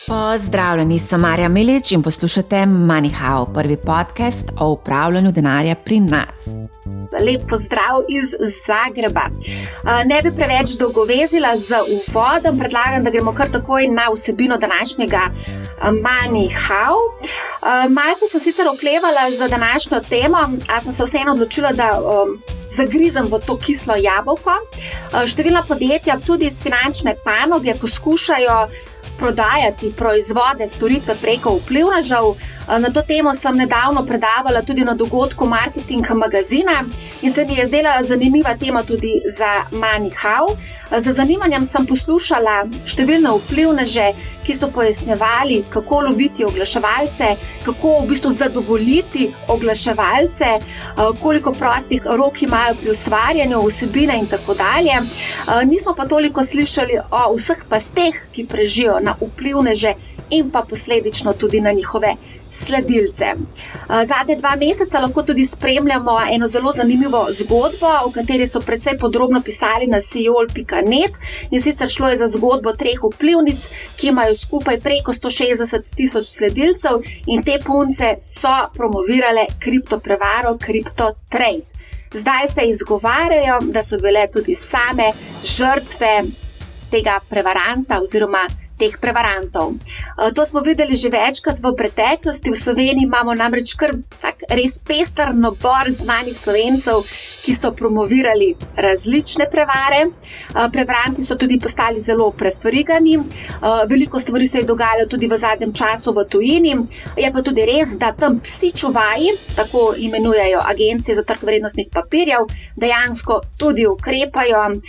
Pozdravljeni, sem Marja Milič in poslušate MoneyHow, prvi podcast o upravljanju denarja pri nas. Lep pozdrav iz Zagreba. Ne bi preveč dolgovezila z uvodom, predlagam, da gremo kar takoj na vsebino današnjega MoneyHow. Malce sem sicer oklevala za današnjo temo, a sem se vseeno odločila, da zagrizem v to kislo jabolko. Številna podjetja, tudi iz finančne panoge, poskušajo prodajati proizvode, storitve preko vplivnežev. Na to temo sem nedavno predavala tudi na dogodku Marketing magazina in se mi je zdela zanimiva tema tudi za MoneyHow. Z zanimanjem sem poslušala številne vplivneže, ki so pojasnjevali, kako loviti oglaševalce, kako v bistvu zadovoljiti oglaševalce, koliko prostih rok imajo pri ustvarjanju vsebine in tako dalje. Nismo pa toliko slišali o vseh pasteh, ki prežijo na vplivneže in pa posledično tudi na njihove sledilce. Zadnje 2 meseca lahko tudi spremljamo eno zelo zanimivo zgodbo, o kateri so precej podrobno pisali na sijol.net, in sicer šlo je za zgodbo 3 vplivnic, ki imajo skupaj preko 160,000 sledilcev, in te punce so promovirale kriptoprevaro CryptoTrade. Zdaj se izgovarjajo, da so bile tudi same žrtve tega prevaranta oziroma teh prevarantov. To smo videli že večkrat v preteklosti. V Sloveniji imamo namreč kar tak res pester nabor znanih Slovencev, ki so promovirali različne prevare. Prevaranti so tudi postali zelo prefrigani. Veliko stvari se je dogajalo tudi v zadnjem času v tujini. Je pa tudi res, da tam psi čuvaji, tako imenujejo agencije za trg vrednostnih papirjev, dejansko tudi ukrepajo.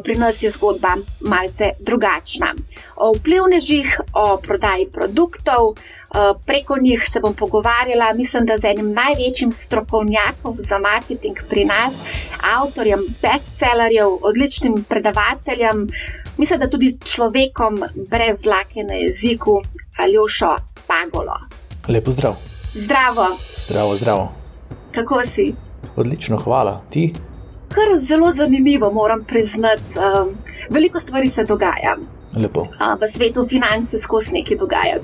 Pri nas je zgodba malce drugačna. O vplivnežih, o prodaji produktov, preko njih se bom pogovarjala, mislim, da z enim največjim strokovnjakom za marketing pri nas, avtorjem bestsellerjev, odličnim predavateljem, mislim, da tudi človekom brez dlake na jeziku, Aljošo Pagolo. Lepo zdrav. Zdravo. Zdravo. Kako si? Odlično, hvala. Ti? Kar zelo zanimivo, moram priznati. Veliko stvari se dogaja. Lepo. V svetu financ se skozi nekaj dogaja.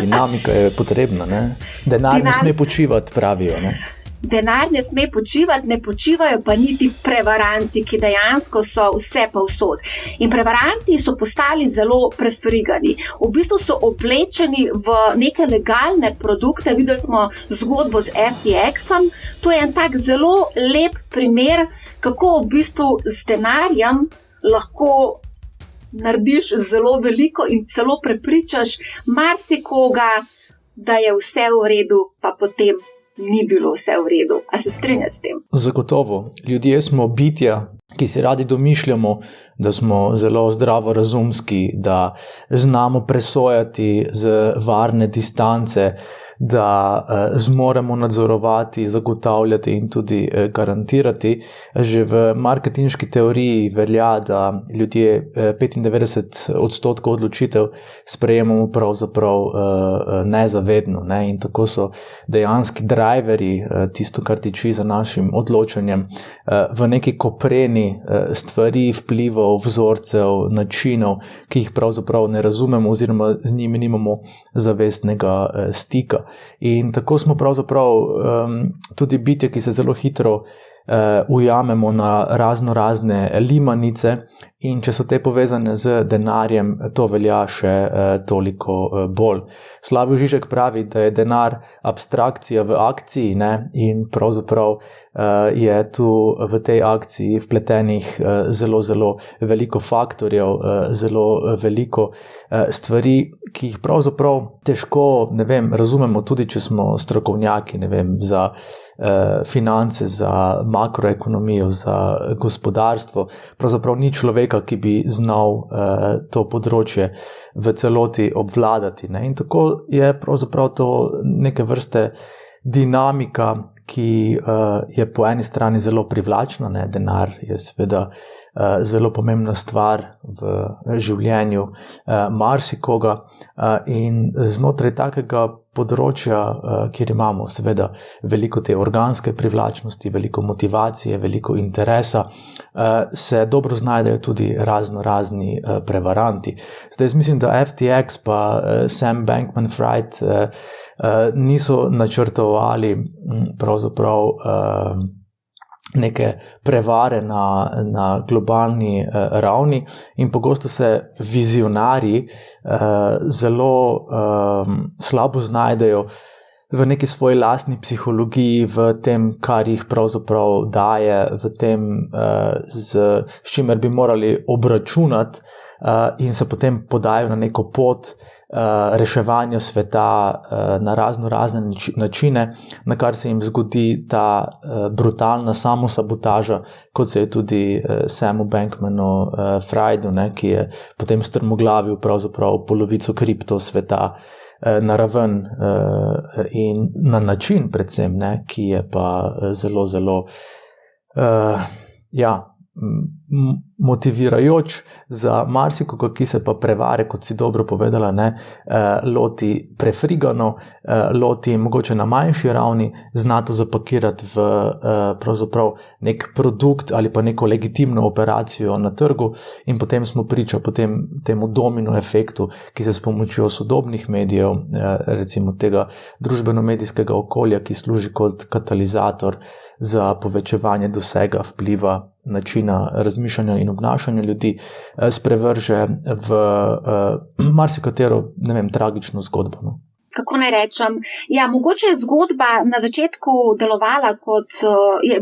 Dinamika je potrebna, ne? Denar ne sme počivati, pravijo, ne? Denar ne sme počivati, ne počivajo pa niti prevaranti, ki dejansko so vse povsod. In prevaranti so postali zelo prefrigani. V bistvu so oblečeni v neke legalne produkte. Videli smo zgodbo z FTX-om. To je en tak zelo lep primer, kako v bistvu z denarjem lahko narediš zelo veliko in celo prepričaš marsikoga, da je vse v redu, pa potem ni bilo vse v redu. A se strinjaš s tem? Zagotovo. Ljudje smo bitja, ki si radi domišljamo, da smo zelo zdravorazumski, da znamo presojati z varne distance, da zmoremo nadzorovati, zagotavljati in tudi garantirati. Že v marketinški teoriji velja, da ljudje 95% odločitev sprejemamo pravzaprav nezavedno, ne? In tako so dejanski driverji, tisto, kar tiči za našim odločanjem, v neki kopreni stvari, vplivov, vzorcev, načinov, ki jih pravzaprav ne razumemo oziroma z njimi nimamo zavestnega stika. In tako smo pravzaprav tudi bitje, ki se zelo hitro ujamemo na razne limanice, in če so te povezane z denarjem, to velja še toliko bolj. Slavoj Žižek pravi, da je denar abstrakcija v akciji, ne? In pravzaprav je tu v tej akciji vpletenih zelo veliko faktorjev, zelo veliko stvari, ki jih pravzaprav težko, razumemo, tudi če smo strokovnjaki, za finance, za makroekonomijo, za gospodarstvo. Pravzaprav ni človeka, ki bi znal to področje v celoti obvladati, ne? In tako je pravzaprav to neke vrste dinamika, ki je po eni strani zelo privlačna, ne? Denar je seveda zelo pomembna stvar v življenju marsikoga, in znotraj takega področja, kjer imamo seveda veliko te organske privlačnosti, veliko motivacije, veliko interesa, se dobro znajdejo tudi razni prevaranti. Zdaj, jaz mislim, da FTX pa Sam Bankman-Fried niso načrtovali pravzaprav neke prevare na globalni ravni, in pogosto se vizionarji zelo slabo znajdejo v neki svoji lastni psihologiji, v tem, kar jih pravzaprav daje, v tem, s čimer bi morali obračunati, in se potem podajo na neko pot reševanja sveta na razne načine, na kar se jim zgodi ta brutalna samosabotaža, kot se je tudi Samu Bankmanu-Friedu, ki je potem strmoglavil pravzaprav polovico kripto sveta na raven in na način predvsem, ki je pa zelo motivirajoč za marsikoga, ki se pa prevare, kot si dobro povedala, loti prefrigano, loti mogoče na manjši ravni, zna to zapakirati v pravzaprav nek produkt ali pa neko legitimno operacijo na trgu, in potem smo priča temu domino efektu, ki se s pomočjo sodobnih medijev, recimo tega družbeno-medijskega okolja, ki služi kot katalizator za povečevanje dosega, vpliva, načina razmišljanja in obnašanja ljudi, sprevrže v marsikatero, tragično zgodbo. Kako naj rečem? Ja, mogoče je zgodba na začetku delovala kot,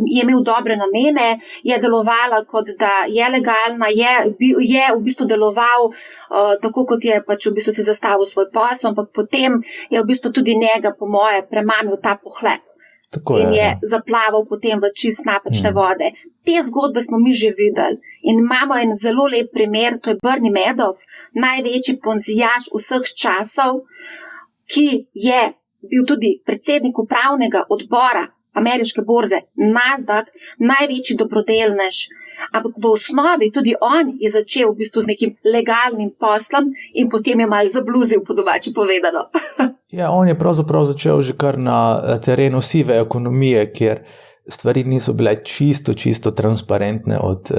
je imel dobre namene, je delovala kot, da je legalna, je v bistvu deloval tako, kot je pač v bistvu si zastavil svoj posel, ampak potem je v bistvu tudi njega, po moje, premamil ta pohlep. In je zaplaval potem v čist napačne vode. Te zgodbe smo mi že videli in imamo en zelo lep primer, to je Bernie Madoff, največji ponzijaš vseh časov, ki je bil tudi predsednik upravnega odbora ameriške borze Nasdaq, največji dobrodelnež, ampak v osnovi tudi on je začel v bistvu z nekim legalnim poslom in potem je malo zabluzil, po domače povedano. Ja, on je pravzaprav začel že kar na terenu sive ekonomije, kjer stvari niso bile čisto transparentne od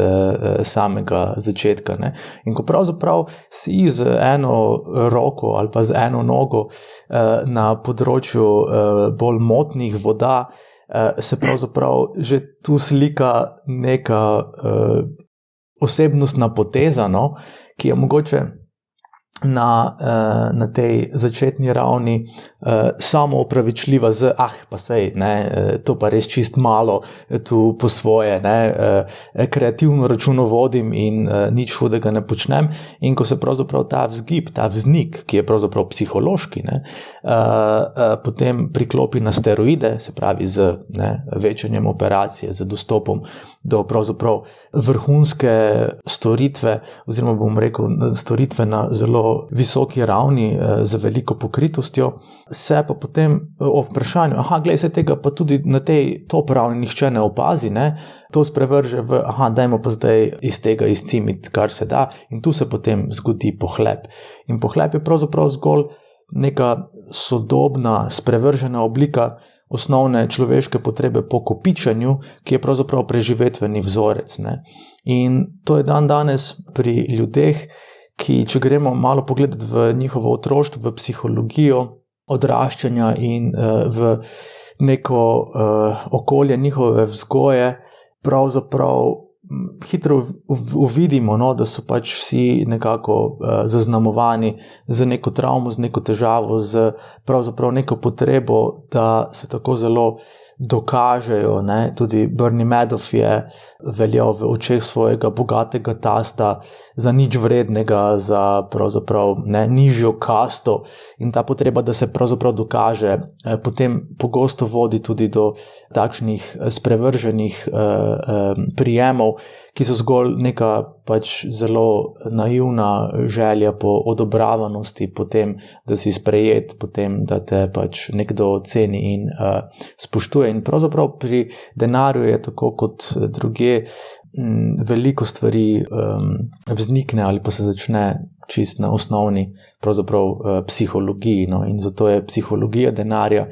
samega začetka. In ko pravzaprav si z eno roko ali pa z eno nogo na področju bolj motnih voda, se pravzaprav že tu slika neka osebnostna poteza, ki je mogoče na tej začetni ravni samo opravičljiva z pa sej, to pa res čist malo tu po svoje, kreativno računovodim in nič hudega ne počnem. In ko se pravzaprav ta vzgib, ta vznik, ki je pravzaprav psihološki, potem priklopi na steroide, se pravi z večanjem operacije, z dostopom do pravzaprav vrhunske storitve, oziroma bom rekel storitve na zelo visoki ravni z veliko pokritostjo, se pa potem o vprašanju, glej, se tega pa tudi na tej top ravni nihče ne opazi, to sprevrže v, dajmo pa zdaj iz tega izcimiti, kar se da, in tu se potem zgodi pohlep. In pohlep je pravzaprav zgolj neka sodobna, sprevržena oblika osnovne človeške potrebe po kopičanju, ki je pravzaprav preživetveni vzorec. In to je danes pri ljudeh, ki, če gremo malo pogledati v njihovo otroštvo, v psihologijo odraščanja in v neko okolje njihove vzgoje, pravzaprav hitro uvidimo, da so pač vsi nekako zaznamovani z neko travmo, z neko težavo, z pravzaprav neko potrebo, da se tako zelo dokažejo. Tudi Bernie Madoff je veljal v očeh svojega bogatega tasta za nič vrednega, za pravzaprav nižjo kasto, in ta potreba, da se pravzaprav dokaže, potem pogosto vodi tudi do takšnih sprevrženih prijemov, ki so zgolj neka pač zelo naivna želja po odobravanosti, potem, da si sprejet, potem, da te pač nekdo ceni in spoštuje. In pravzaprav pri denarju je tako kot drugje, veliko stvari vznikne ali pa se začne čist na osnovni pravzaprav psihologiji, no, in zato je psihologija denarja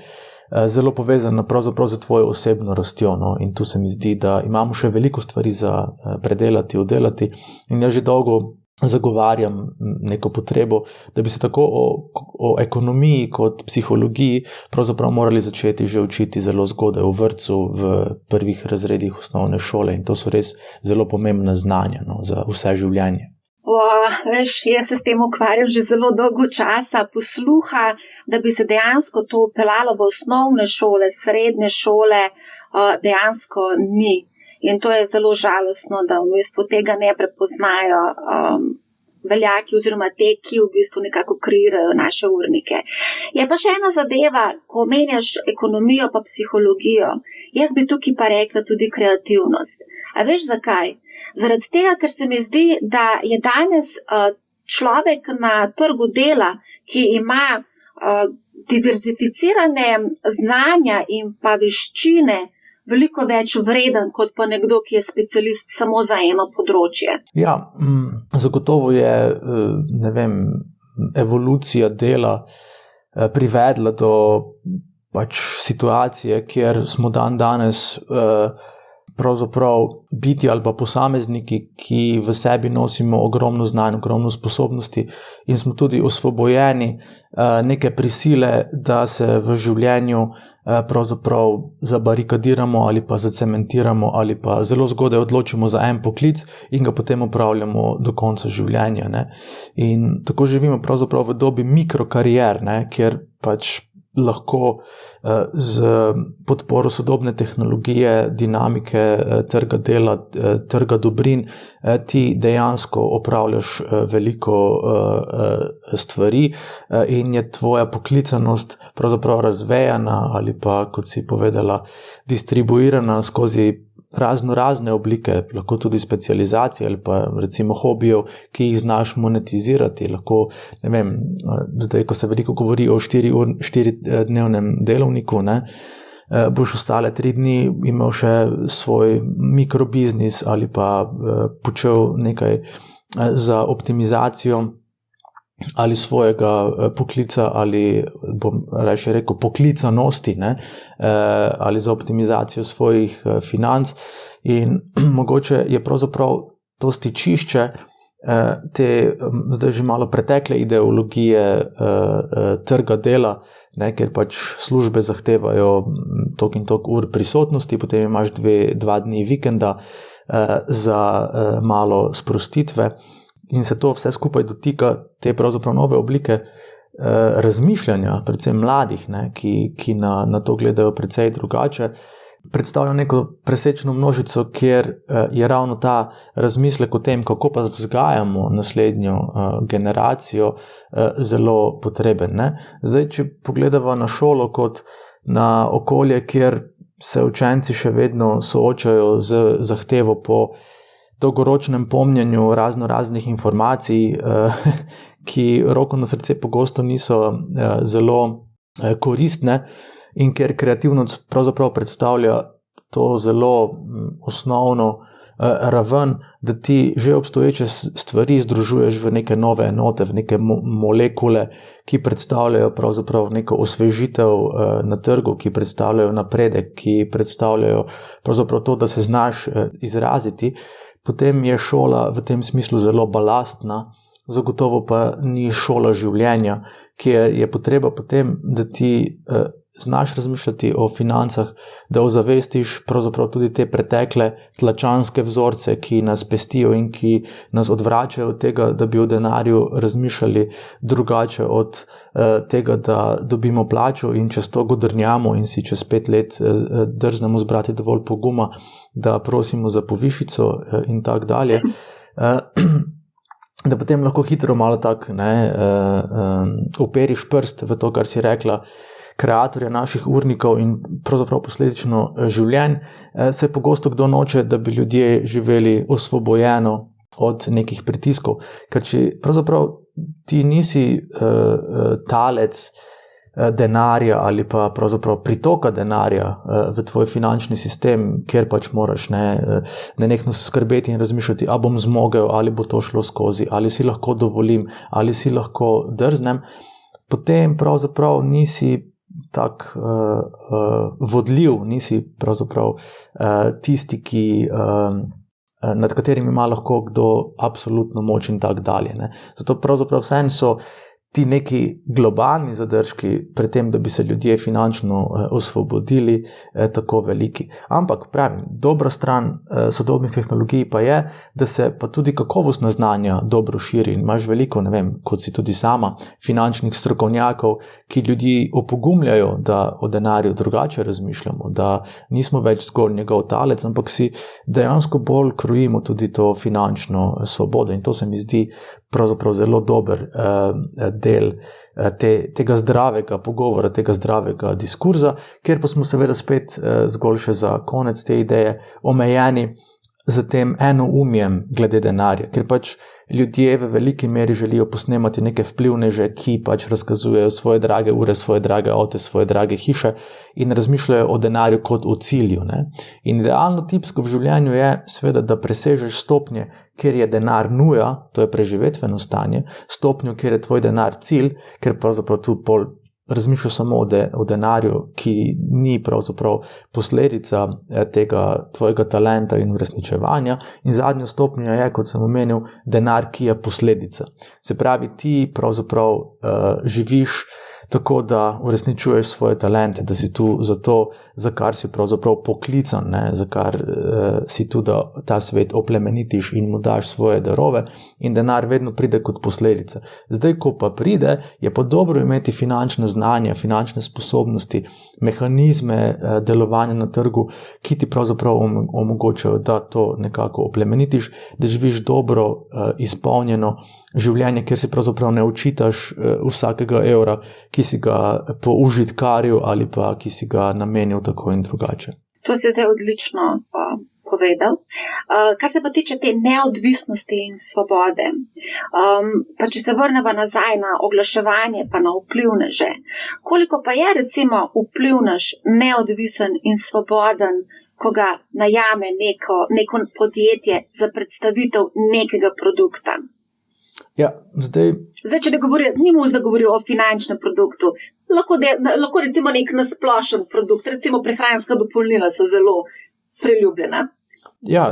zelo povezana pravzaprav z tvojo osebno rastjo, no, in tu se mi zdi, da imamo še veliko stvari za predelati, oddelati, in jaz že dolgo zagovarjam neko potrebo, da bi se tako o ekonomiji kot psihologiji pravzaprav morali začeti že učiti zelo zgodaj v vrtcu, v prvih razredih osnovne šole, in to so res zelo pomembna znanja, no, za vse življenje. Veš, jaz se s tem ukvarjam že zelo dolgo časa, posluha, da bi se dejansko to vpeljalo v osnovne šole, srednje šole, dejansko ni. In to je zelo žalostno, da v bistvu tega ne prepoznajo veljaki oziroma te, ki v bistvu nekako kreirajo naše urnike. Je pa še ena zadeva, ko omenjaš ekonomijo pa psihologijo, jaz bi tukaj pa rekla tudi kreativnost. A veš zakaj? Zaradi tega, ker se mi zdi, da je danes človek na trgu dela, ki ima diverzificirane znanja in pa veščine, veliko več vreden, kot pa nekdo, ki je specialist samo za eno področje. Ja, zagotovo je, ne vem, evolucija dela privedla do pač situacije, kjer smo danes pravzaprav biti ali pa posamezniki, ki v sebi nosimo ogromno znanja, ogromno sposobnosti in smo tudi osvobojeni neke prisile, da se v življenju pravzaprav zabarikadiramo ali pa zacementiramo ali pa zelo zgodaj odločimo za en poklic in ga potem opravljamo do konca življenja, ne. In tako živimo pravzaprav v dobi mikrokarier, ne, kjer pač lahko z podporo sodobne tehnologije, dinamike, trga dela, trga dobrin, ti dejansko opravljaš veliko stvari in je tvoja poklicanost pravzaprav razvejana ali pa, kot si povedala, distribuirana skozi razne oblike, lahko tudi specializacije ali pa recimo hobijev, ki jih znaš monetizirati. Lahko, ne vem, zdaj, ko se veliko govori o 4-dnevnem delovniku, ne, boš ostale 3 dni imel še svoj mikrobiznis ali pa počel nekaj za optimizacijo ali svojega poklica ali bom raje rekel poklicanosti, ne, ali za optimizacijo svojih financ in mogoče je pravzaprav to stičišče te zdaj že malo pretekle ideologije trga dela, ne, ker pač službe zahtevajo toliko in toliko ur prisotnosti, potem imaš 2 dni vikenda za malo sprostitve. In se to vse skupaj dotika te pravzaprav nove oblike razmišljanja, predvsem mladih, ne, ki na to gledajo precej drugače, predstavlja neko presečno množico, kjer je ravno ta razmislek o tem, kako pa vzgajamo naslednjo generacijo, zelo potreben, ne. Zdaj, če pogledava na šolo kot na okolje, kjer se učenci še vedno soočajo z zahtevo po dolgoročnem pomnjenju raznih informacij, ki roko na srce pogosto niso zelo koristne in ker kreativnost pravzaprav predstavlja to zelo osnovno raven, da ti že obstoječe stvari združuješ v neke nove enote, v neke molekule, ki predstavljajo pravzaprav neko osvežitev na trgu, ki predstavljajo napredek, ki predstavljajo pravzaprav to, da se znaš izraziti, potem je šola v tem smislu zelo balastna, zagotovo pa ni šola življenja, kjer je potreba potem, da ti znaš razmišljati o financah, da ozavestiš pravzaprav tudi te pretekle tlačanske vzorce, ki nas pestijo in ki nas odvračajo od tega, da bi o denarju razmišljali drugače od tega, da dobimo plačo in čez to godrnjamo in si čez 5 let drznemo zbrati dovolj poguma, da prosimo za povišico in tako dalje. da potem lahko hitro malo tak uperiš prst v to, kar si rekla, kreatorja naših urnikov in pravzaprav posledično življenj, se pogosto kdo noče, da bi ljudje živeli osvobojeno od nekih pritiskov, ker če pravzaprav ti nisi talec denarja ali pa pravzaprav pritoka denarja v tvoj finančni sistem, kjer pač moraš nenehno skrbeti in razmišljati, a bom zmogel, ali bo to šlo skozi, ali si lahko dovolim, ali si lahko drznem, potem pravzaprav nisi tak vodljiv, nisi pravzaprav tisti, ki nad katerimi ima lahko kdo absolutno moč in tak dalje. Zato pravzaprav vseeno so ti neki globalni zadržki pred tem, da bi se ljudje finančno osvobodili, tako veliki. Ampak pravim, dobra stran sodobnih tehnologij pa je, da se pa tudi kakovostna znanja dobro širi in imaš veliko, ne vem, kot si tudi sama, finančnih strokovnjakov, ki ljudi opogumljajo, da o denarju drugače razmišljamo, da nismo več zgolj njegov talec, ampak si dejansko bolj krojimo tudi to finančno svobodo in to se mi zdi pravzaprav zelo dober del tega zdravega pogovora, tega zdravega diskurza, ker pa smo seveda spet zgolj še za konec te ideje omejeni z tem enoumjem glede denarja, ker pač ljudje v veliki meri želijo posnemati neke vplivneže, ki pač razkazujejo svoje drage ure, svoje drage avte, svoje drage hiše in razmišljajo o denarju kot o cilju. In idealno tipsko v življenju je seveda, da presežeš stopnje, kjer je denar nuja, to je preživetveno stanje, stopnjo, kjer je tvoj denar cilj, ker pravzaprav tu razmišljaš samo o denarju, ki ni pravzaprav posledica tega tvojega talenta in uresničevanja, in zadnja stopnja je, kot sem omenil, denar, ki je posledica. Se pravi, ti pravzaprav živiš tako, da uresničuješ svoje talente, da si tu za to, za kar si pravzaprav poklican, za kar si tu, da ta svet oplemenitiš in mu daš svoje darove, in denar vedno pride kot posledica. Zdaj, ko pa pride, je pa dobro imeti finančne znanja, finančne sposobnosti, mehanizme delovanja na trgu, ki ti pravzaprav omogočajo, da to nekako oplemenitiš, da živiš dobro, izpolnjeno življenje, kjer si pravzaprav ne učitaš vsakega evra, ki si ga použitkaril ali pa ki si ga namenil tako in drugače. To si zdaj odlično povedal. Kar se pa tiče te neodvisnosti in svobode, pa če se vrnemo nazaj na oglaševanje pa na vplivneže, koliko pa je recimo vplivnež neodvisen in svoboden, ko ga najame neko podjetje za predstavitev nekega produkta? Ja, zdaj, če ne govori, ni mu zdaj govoril o finančnem produktu, lahko recimo nek nasplošen produkt, recimo prehranska dopolnila so zelo priljubljena. Ja,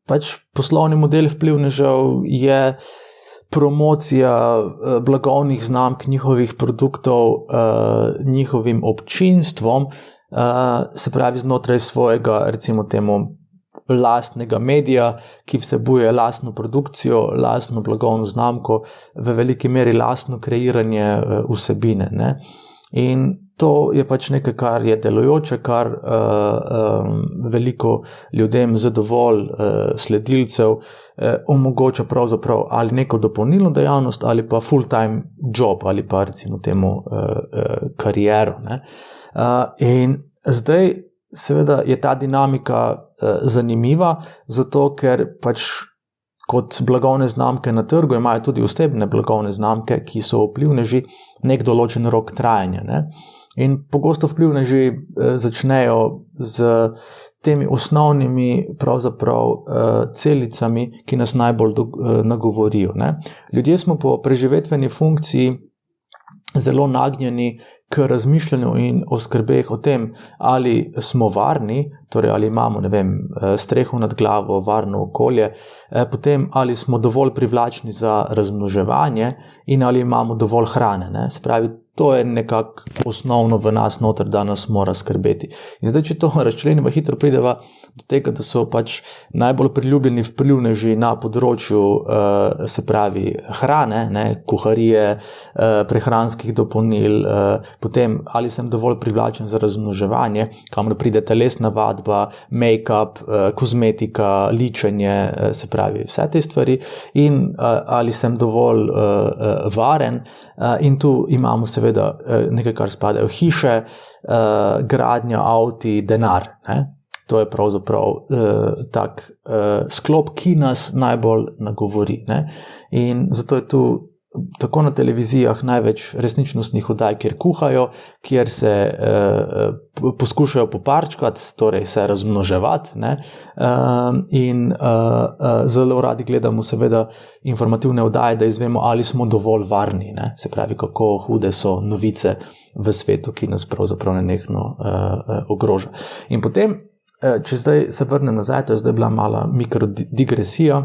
pač poslovni model vplivnežev je promocija blagovnih znamk, njihovih produktov, njihovim občinstvom, se pravi znotraj svojega, recimo temu, lastnega medija, ki vsebuje lastno produkcijo, lastno blagovno znamko, v veliki meri lastno kreiranje vsebine. In to je pač nekaj, kar je delujoče, kar veliko ljudem z dovolj sledilcev omogoča pravzaprav ali neko dopolnilno dejavnost ali pa full-time job ali pa recimo temu kariero. In zdaj seveda je ta dinamika zanimiva, zato ker pač kot blagovne znamke na trgu imajo tudi osebne blagovne znamke, ki so vplivneži nek določen rok trajanja. In pogosto vplivneži začnejo z temi osnovnimi pravzaprav celicami, ki nas najbolj nagovorijo. Ljudje smo po preživetveni funkciji zelo nagnjeni k razmišljanju in o skrbeh o tem, ali smo varni, torej ali imamo, streho nad glavo, varno okolje, potem ali smo dovolj privlačni za razmnoževanje in ali imamo dovolj hrane. Se pravi, to je nekako osnovno v nas noter, da nas mora skrbeti. In zdaj, če to razčlenimo, hitro prideva do tega, da so pač najbolj priljubljeni vplivneži na področju, se pravi, hrane, kuharije, prehranskih dopolnil, potem ali sem dovolj privlačen za razmnoževanje, kamor pride telesna vadba, make-up, kozmetika, ličenje, se pravi vse te stvari, in ali sem dovolj varen, in tu imamo seveda nekaj, kar spadajo hiše, gradnja, avti, denar, ne? To je pravzaprav tak sklop, ki nas najbolj nagovori, ne? In zato je tu tako na televizijah največ resničnostnih oddaj, kjer kuhajo, kjer se poskušajo poparčkati, torej se razmnoževati, ne? In zelo radi gledamo seveda informativne oddaje, da izvemo, ali smo dovolj varni, ne? Se pravi, kako hude so novice v svetu, ki nas pravzaprav nenehno ogroža. In potem, če zdaj se vrnem nazaj, to je zdaj bila mala mikrodigresija,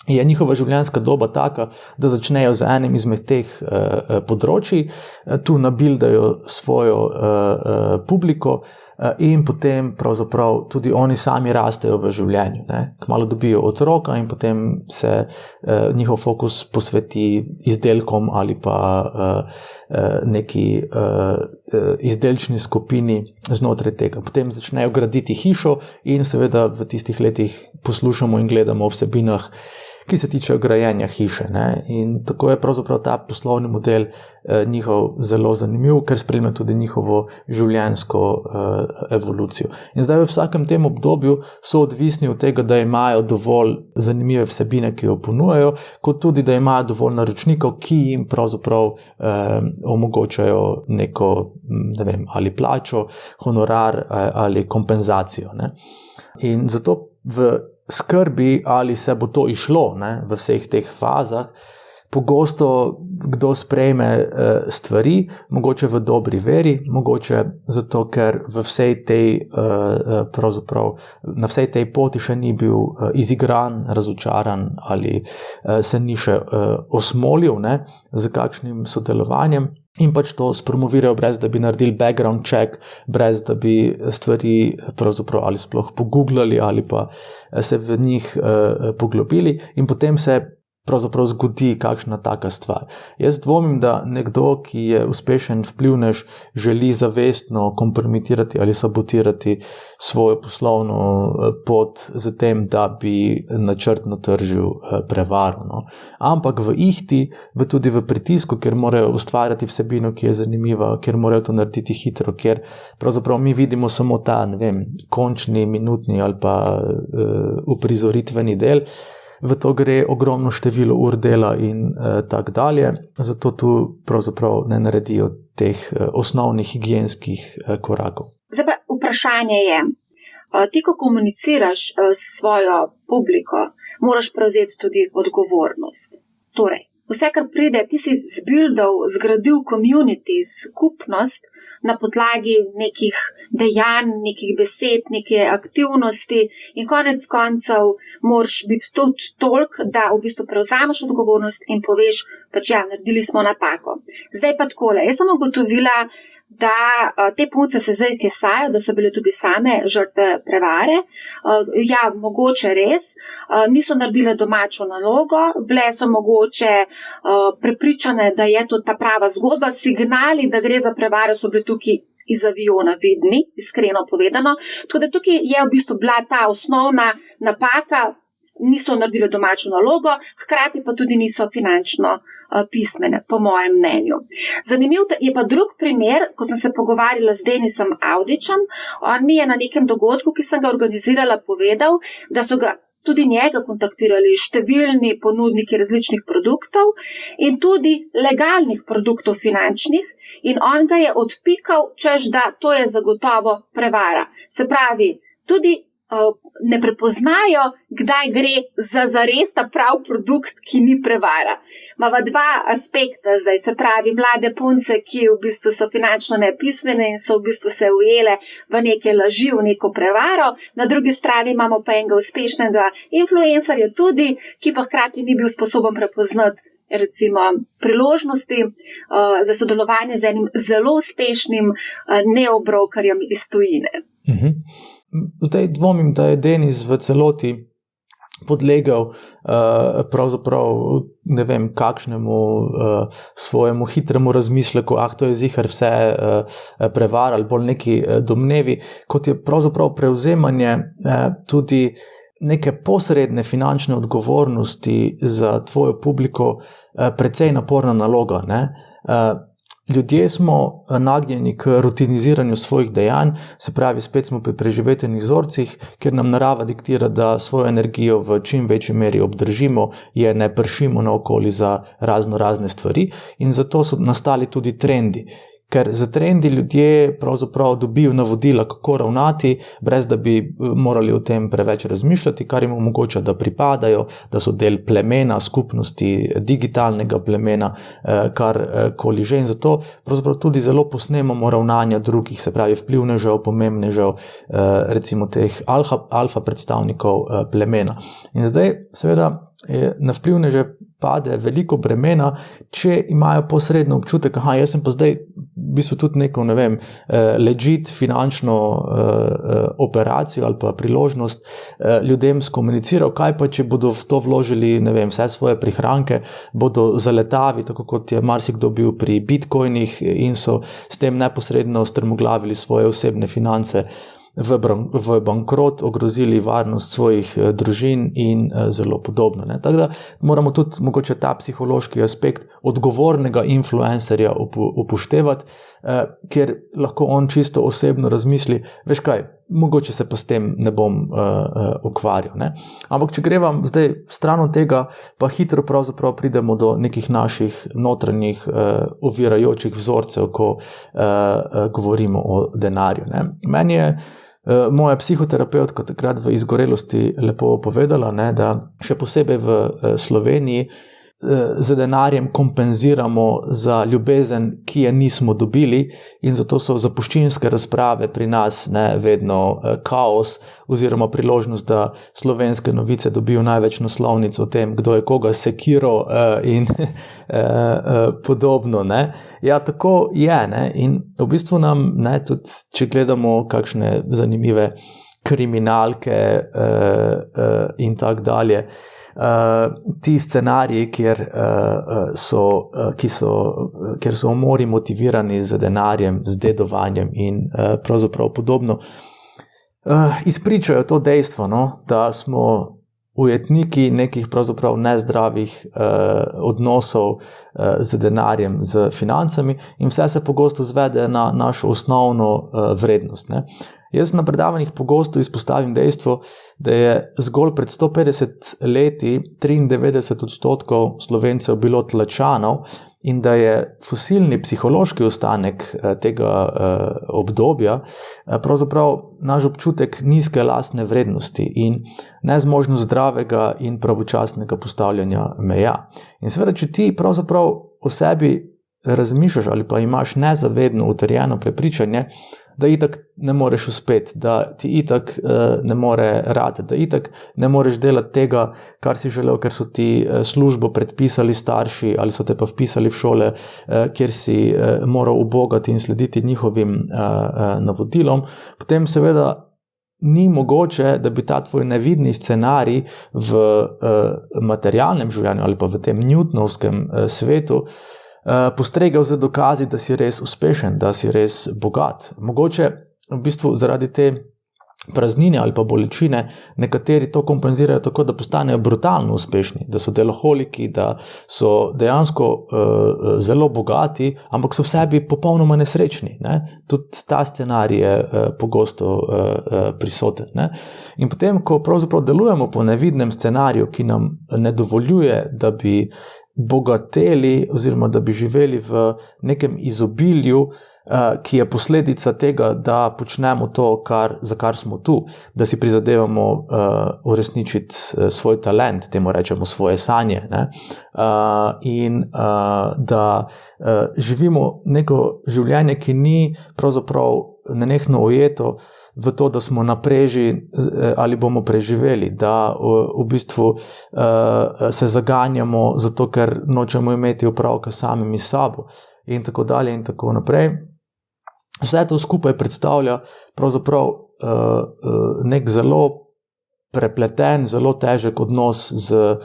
je njihova življenjska doba taka, da začnejo z enim izmed teh področji, tu nabildajo svojo publiko in potem pravzaprav tudi oni sami rastejo v življenju, ne? Kmalu dobijo otroka in potem se njihov fokus posveti izdelkom ali pa neki izdelčni skupini znotraj tega. Potem začnejo graditi hišo in seveda v tistih letih poslušamo in gledamo o vsebinah, ki se tiče grajenja hiše, ne? In tako je pravzaprav ta poslovni model njihov zelo zanimiv, ker spremlja tudi njihovo življenjsko evolucijo. In zdaj v vsakem tem obdobju so odvisni od tega, da imajo dovolj zanimive vsebine, ki jo ponujajo, kot tudi, da imajo dovolj naročnikov, ki jim pravzaprav omogočajo neko, ne vem, ali plačo, honorar ali kompenzacijo, ne? In zato v skrbi, ali se bo to išlo, ne, v vseh teh fazah, pogosto kdo sprejme stvari, mogoče v dobri veri, mogoče zato, ker v vsej tej, pravzaprav na vsej tej poti še ni bil izigran, razočaran ali se ni še osmolil, ne, z kakšnim sodelovanjem. In pač to spromovirajo, brez da bi naredili background check, brez da bi stvari pravzaprav ali sploh pogooglali ali pa se v njih poglobili, in potem se pravzaprav zgodi kakšna taka stvar. Jaz dvomim, da nekdo, ki je uspešen vplivnež, želi zavestno kompromitirati ali sabotirati svojo poslovno pot z tem, da bi načrtno tržil prevaro, no. Ampak v ihti, tudi v pritisku, ker morajo ustvarjati vsebino, ki je zanimiva, ker morajo to narediti hitro, ker pravzaprav mi vidimo samo ta, ne vem, končni, minutni ali pa uprizoritveni del. V to gre ogromno število ur dela in tak dalje, zato tu pravzaprav ne naredijo teh osnovnih higienskih korakov. Zdaj pa vprašanje je, ti ko komuniciraš s svojo publiko, moraš prevzeti tudi odgovornost. Torej, vse, kar pride, ti si zgradil community, skupnost na podlagi nekih dejanj, nekih besed, neke aktivnosti in konec koncev moraš biti tudi toliko, da v bistvu prevzameš odgovornost in poveš, pač ja, naredili smo napako. Zdaj pa takole, jaz sem ugotovila, da te punce se zdaj kesajo, da so bile tudi same žrtve prevare. Ja, mogoče res, niso naredile domačo nalogo, bile so mogoče prepričane, da je to ta prava zgodba, signali, da gre za prevare, so bili tukaj iz aviona vidni, iskreno povedano. Tako da tukaj je v bistvu bila ta osnovna napaka, niso naredili domačo nalogo, hkrati pa tudi niso finančno pismene, po mojem mnenju. Zanimiv je pa drug primer, ko sem se pogovarjala z Denisom Avdićem, on mi je na nekem dogodku, ki sem ga organizirala, povedal, da so ga tudi njega kontaktirali številni ponudniki različnih produktov in tudi legalnih produktov finančnih, in on ga je odpikal, češ da to je zagotovo prevara. Se pravi, tudi ne prepoznajo, kdaj gre za zares ta prav produkt, ki ni prevara. Imava dva aspekta zdaj, se pravi, mlade punce, ki v bistvu so finančno nepismene in so v bistvu se ujele v neke laži, v neko prevaro. Na drugi strani imamo pa enega uspešnega influencerja tudi, ki pa hkrati ni bil sposoben prepoznati recimo priložnosti za sodelovanje z enim zelo uspešnim neobrokerjem iz tujine. Zdaj dvomim, da je Denis v celoti podlegel pravzaprav ne vem kakšnemu svojemu hitremu razmisleku, to je ziher vse prevar ali bolj neki domnevi, kot je pravzaprav prevzemanje tudi neke posredne finančne odgovornosti za tvojo publiko precej naporna naloga, ne? Ljudje smo nagnjeni k rutiniziranju svojih dejanj, se pravi, spet smo pri preživetenih vzorcih, ker nam narava diktira, da svojo energijo v čim večji meri obdržimo, je ne pršimo naokoli za razne stvari in zato so nastali tudi trendi. Ker za trendi ljudje pravzaprav dobijo navodila, kako ravnati, brez da bi morali o tem preveč razmišljati, kar jim omogoča, da pripadajo, da so del plemena, skupnosti, digitalnega plemena, karkoli že. In zato pravzaprav tudi zelo posnemamo ravnanja drugih, se pravi vplivnežev, pomembnežev, recimo teh alfa predstavnikov plemena. In zdaj seveda na vplivneže pade veliko bremena, če imajo posredno občutek, jaz sem pa zdaj v bistvu tudi neko, ne vem, legit finančno operacijo ali pa priložnost ljudem skomuniciral, kaj pa, če bodo v to vložili, ne vem, vse svoje prihranke, bodo zaletavi, tako kot je marsikdo bil pri bitcoinih in so s tem neposredno strmoglavili svoje osebne finance v bankrot, ogrozili varnost svojih družin in zelo podobno. Ne? Tako da moramo tudi mogoče ta psihološki aspekt odgovornega influencerja upoštevati, ker lahko on čisto osebno razmisli, veš kaj, mogoče se pa s tem ne bom ukvarjal. Ne? Ampak če greva zdaj stran od tega, pa hitro pravzaprav pridemo do nekih naših notranjih ovirajočih vzorcev, ko govorimo o denarju. Ne? Meni je moja psihoterapeutka takrat v izgorelosti lepo povedala, ne, da še posebej v Sloveniji z denarjem kompenziramo za ljubezen, ki je nismo dobili in zato so zapuščinske razprave pri nas vedno kaos oziroma priložnost, da slovenske novice dobijo največ naslovnic o tem, kdo je koga sekiral in podobno. Ne. Ja, tako je. Ne. In v bistvu nam, tudi če gledamo kakšne zanimive kriminalke in tak dalje, ti scenariji, kjer so umori motivirani z denarjem, z dedovanjem in pravzaprav podobno, izpričajo to dejstvo, da smo ujetniki nekih pravzaprav nezdravih odnosov z denarjem, z financami in vse se pogosto zvede na našo osnovno vrednost. Ne? Jaz na predavanjih pogosto izpostavim dejstvo, da je zgolj pred 150 leti 93% Slovencev bilo tlačanov in da je fosilni psihološki ostanek tega obdobja pravzaprav naš občutek nizke lastne vrednosti in nezmožnost zdravega in pravočasnega postavljanja meja. In seveda, če ti pravzaprav o sebi razmišljaš ali pa imaš nezavedno utrjeno prepričanje, da itak ne moreš uspeti, da ti itak ne more rati, da itak ne moreš delati tega, kar si želel, ker so ti službo predpisali starši ali so te pa vpisali v šole, kjer si moral ubogati in slediti njihovim navodilom, potem seveda ni mogoče, da bi ta tvoj nevidni scenarij v materialnem življenju ali pa v tem newtonovskem svetu postregel z dokazi, da si res uspešen, da si res bogat. Mogoče v bistvu zaradi te praznine ali pa bolečine nekateri to kompenzirajo tako, da postanejo brutalno uspešni, da so deloholiki, da so dejansko zelo bogati, ampak so v sebi popolnoma nesrečni. Ne? Tudi ta scenarij je pogosto prisoten. Ne? In potem, ko pravzaprav delujemo po nevidnem scenariju, ki nam ne dovoljuje, da bi bogateli oziroma da bi živeli v nekem izobilju, ki je posledica tega, da počnemo to, za kar smo tu, da si prizadevamo uresničiti svoj talent, temu rečemo svoje sanje, ne? In da živimo neko življenje, ki ni pravzaprav nenehno ujeto v to, da smo na preži ali bomo preživeli, da v bistvu se zaganjamo zato, ker nočemo imeti opravka samimi s sabo in tako dalje in tako naprej. Vse to skupaj predstavlja pravzaprav nek zelo prepleten, zelo težek odnos z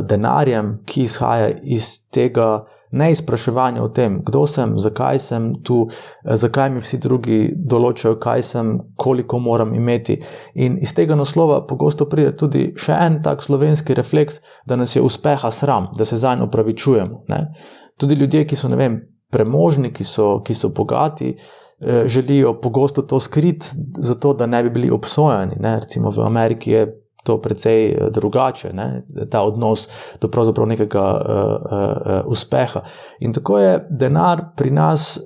denarjem, ki izhaja iz tega neizpraševanja o tem, kdo sem, zakaj sem tu, zakaj mi vsi drugi določajo, kaj sem, koliko moram imeti. In iz tega naslova pogosto pride tudi še en tak slovenski refleks, da nas je uspeha sram, da se zanj opravičujemo. Ne? Tudi ljudje, ki so, premožni, ki so bogati, želijo pogosto to skriti, zato da ne bi bili obsojeni. Ne? Recimo v Ameriki je to precej drugače, ne? Ta odnos do pravzaprav nekega uspeha. In tako je denar pri nas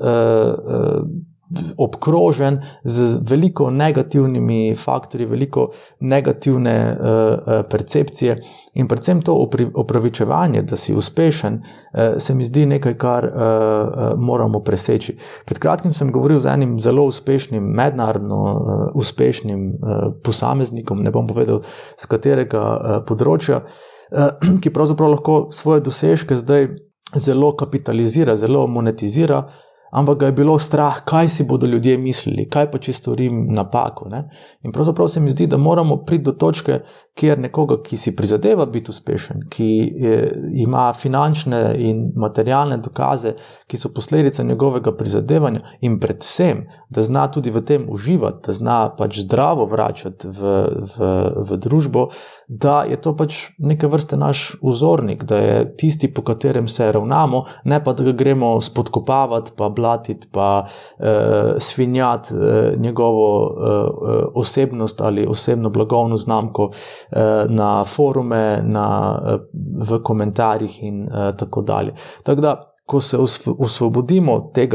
obkrožen z veliko negativnimi faktorji, veliko negativne percepcije in predvsem to opravičevanje, da si uspešen, se mi zdi nekaj, kar moramo preseči. Pred kratkim sem govoril z enim zelo uspešnim, mednarodno uspešnim posameznikom, ne bom povedal z katerega področja, ki pravzaprav lahko svoje dosežke zdaj zelo kapitalizira, zelo monetizira, ampak ga je bilo strah, kaj si bodo ljudje mislili, kaj pa če storim napako. Ne? In pravzaprav se mi zdi, da moramo priti do točke, kjer nekoga, ki si prizadeva biti uspešen, ki ima finančne in materialne dokaze, ki so posledica njegovega prizadevanja in predvsem, da zna tudi v tem uživati, da zna pač zdravo vračati v družbo, da je to pač neke vrste naš vzornik, da je tisti, po katerem se ravnamo, ne pa da ga gremo spodkopavati, pa blatiti, pa svinjati njegovo osebnost ali osebno blagovno znamko na forume, v komentarjih in tako dalje. Tako da, ko se osvobodimo te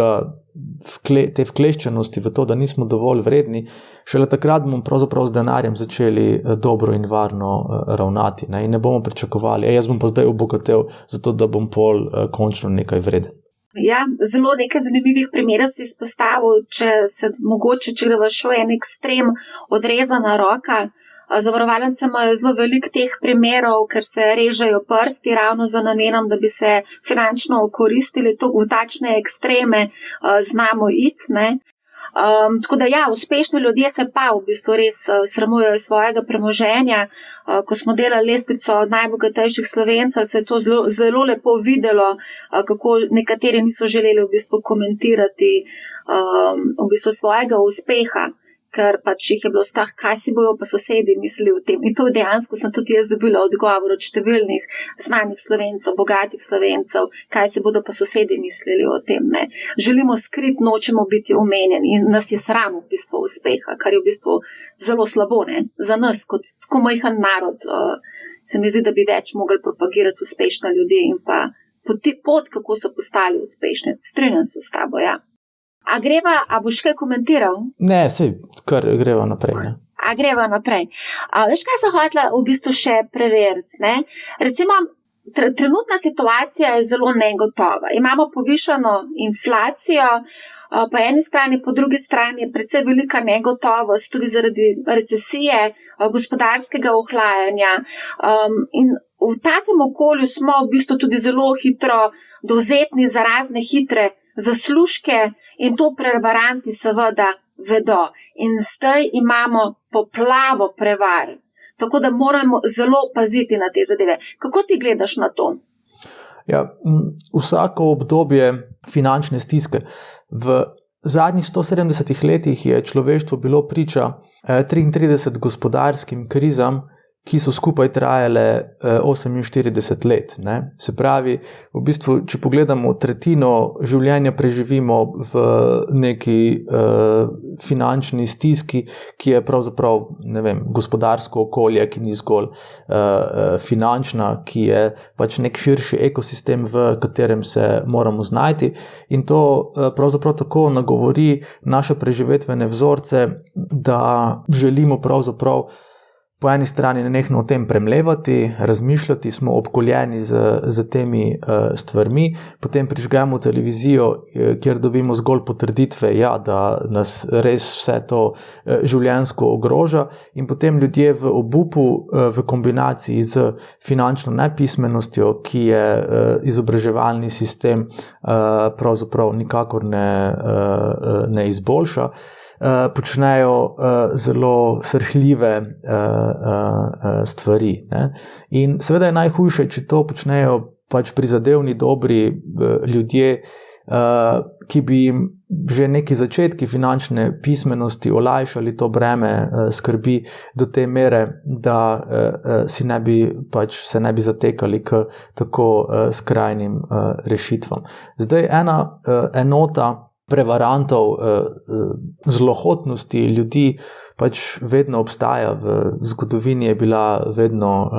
vkleščenosti v to, da nismo dovolj vredni, šele takrat bomo pravzaprav z denarjem začeli dobro in varno ravnati. Ne? In ne bomo pričakovali, jaz bom pa zdaj obogatel, zato da bom pol končno nekaj vreden. Ja, zelo nekaj zanimivih primerov si izpostavil, če greva šel en ekstrem, odrezana roka. Zavarovalnice imajo zelo veliko teh primerov, ker se režejo prsti ravno za namenom, da bi se finančno okoristili. V takšne ekstreme znamo iti, ne. Tako da ja, uspešni ljudje se pa v bistvu res sramujejo svojega premoženja. Ko smo delali lestvico najbogatejših Slovencev, se je to zelo lepo videlo, kako nekateri niso želeli v bistvu komentirati v bistvu svojega uspeha, ker pač jih je bilo strah, kaj si bojo pa sosedi mislili o tem. In to dejansko sem tudi jaz dobila odgovor od številnih znanih Slovencev, bogatih Slovencev, kaj si bodo pa sosedi mislili o tem. Ne. Želimo skriti, nočemo biti omenjeni in nas je sram v bistvu uspeha, kar je v bistvu zelo slabo, ne. Za nas kot tako majhen narod se mi zdi, da bi več mogli propagirati uspešne ljudi in pa pot, kako so postali uspešni. Strinjam se s tabo, ja. A boš kaj komentiral? Ne, sej, kar greva naprej. Ne? Greva naprej. Veš, kaj sem hotela v bistvu še preveriti? Ne? Recimo, trenutna situacija je zelo negotova. Imamo povišano inflacijo, po eni strani, po drugi strani je precej velika negotovost, tudi zaradi recesije, gospodarskega ohlajanja. In v takem okolju smo v bistvu tudi zelo hitro dovzetni za razne hitre zaslužke in to prevaranti seveda vedo. In zdaj imamo poplavo prevar, tako da moramo zelo paziti na te zadeve. Kako ti gledaš na to? Ja, vsako obdobje finančne stiske. V zadnjih 170 letih je človeštvo bilo priča 33 gospodarskim krizam, ki so skupaj trajale 48 let. Ne? Se pravi, v bistvu, če pogledamo, tretjino življenja preživimo v neki finančni stiski, ki je pravzaprav, gospodarsko okolje, ki ni zgolj finančna, ki je pač nek širši ekosistem, v katerem se moramo znajti. In to pravzaprav tako nagovori naše preživetvene vzorce, da želimo pravzaprav po eni strani nenehno o tem premlevati, razmišljati, smo obkoljeni z temi stvarmi, potem prižgemo televizijo, kjer dobimo zgolj potrditve, da nas res vse to življenjsko ogroža, in potem ljudje v obupu, v kombinaciji z finančno nepismenostjo, ki je izobraževalni sistem pravzaprav nikakor ne izboljša, počnejo zelo srhljive stvari. Ne? In seveda je najhujše, če to počnejo pač prizadevni, dobri ljudje, ki bi jim že neki začetki finančne pismenosti olajšali to breme skrbi do te mere, da se ne bi zatekali k tako skrajnim rešitvam. Zdaj ena enota prevarantov, zlohotnosti ljudi pač vedno obstaja, v zgodovini je bila vedno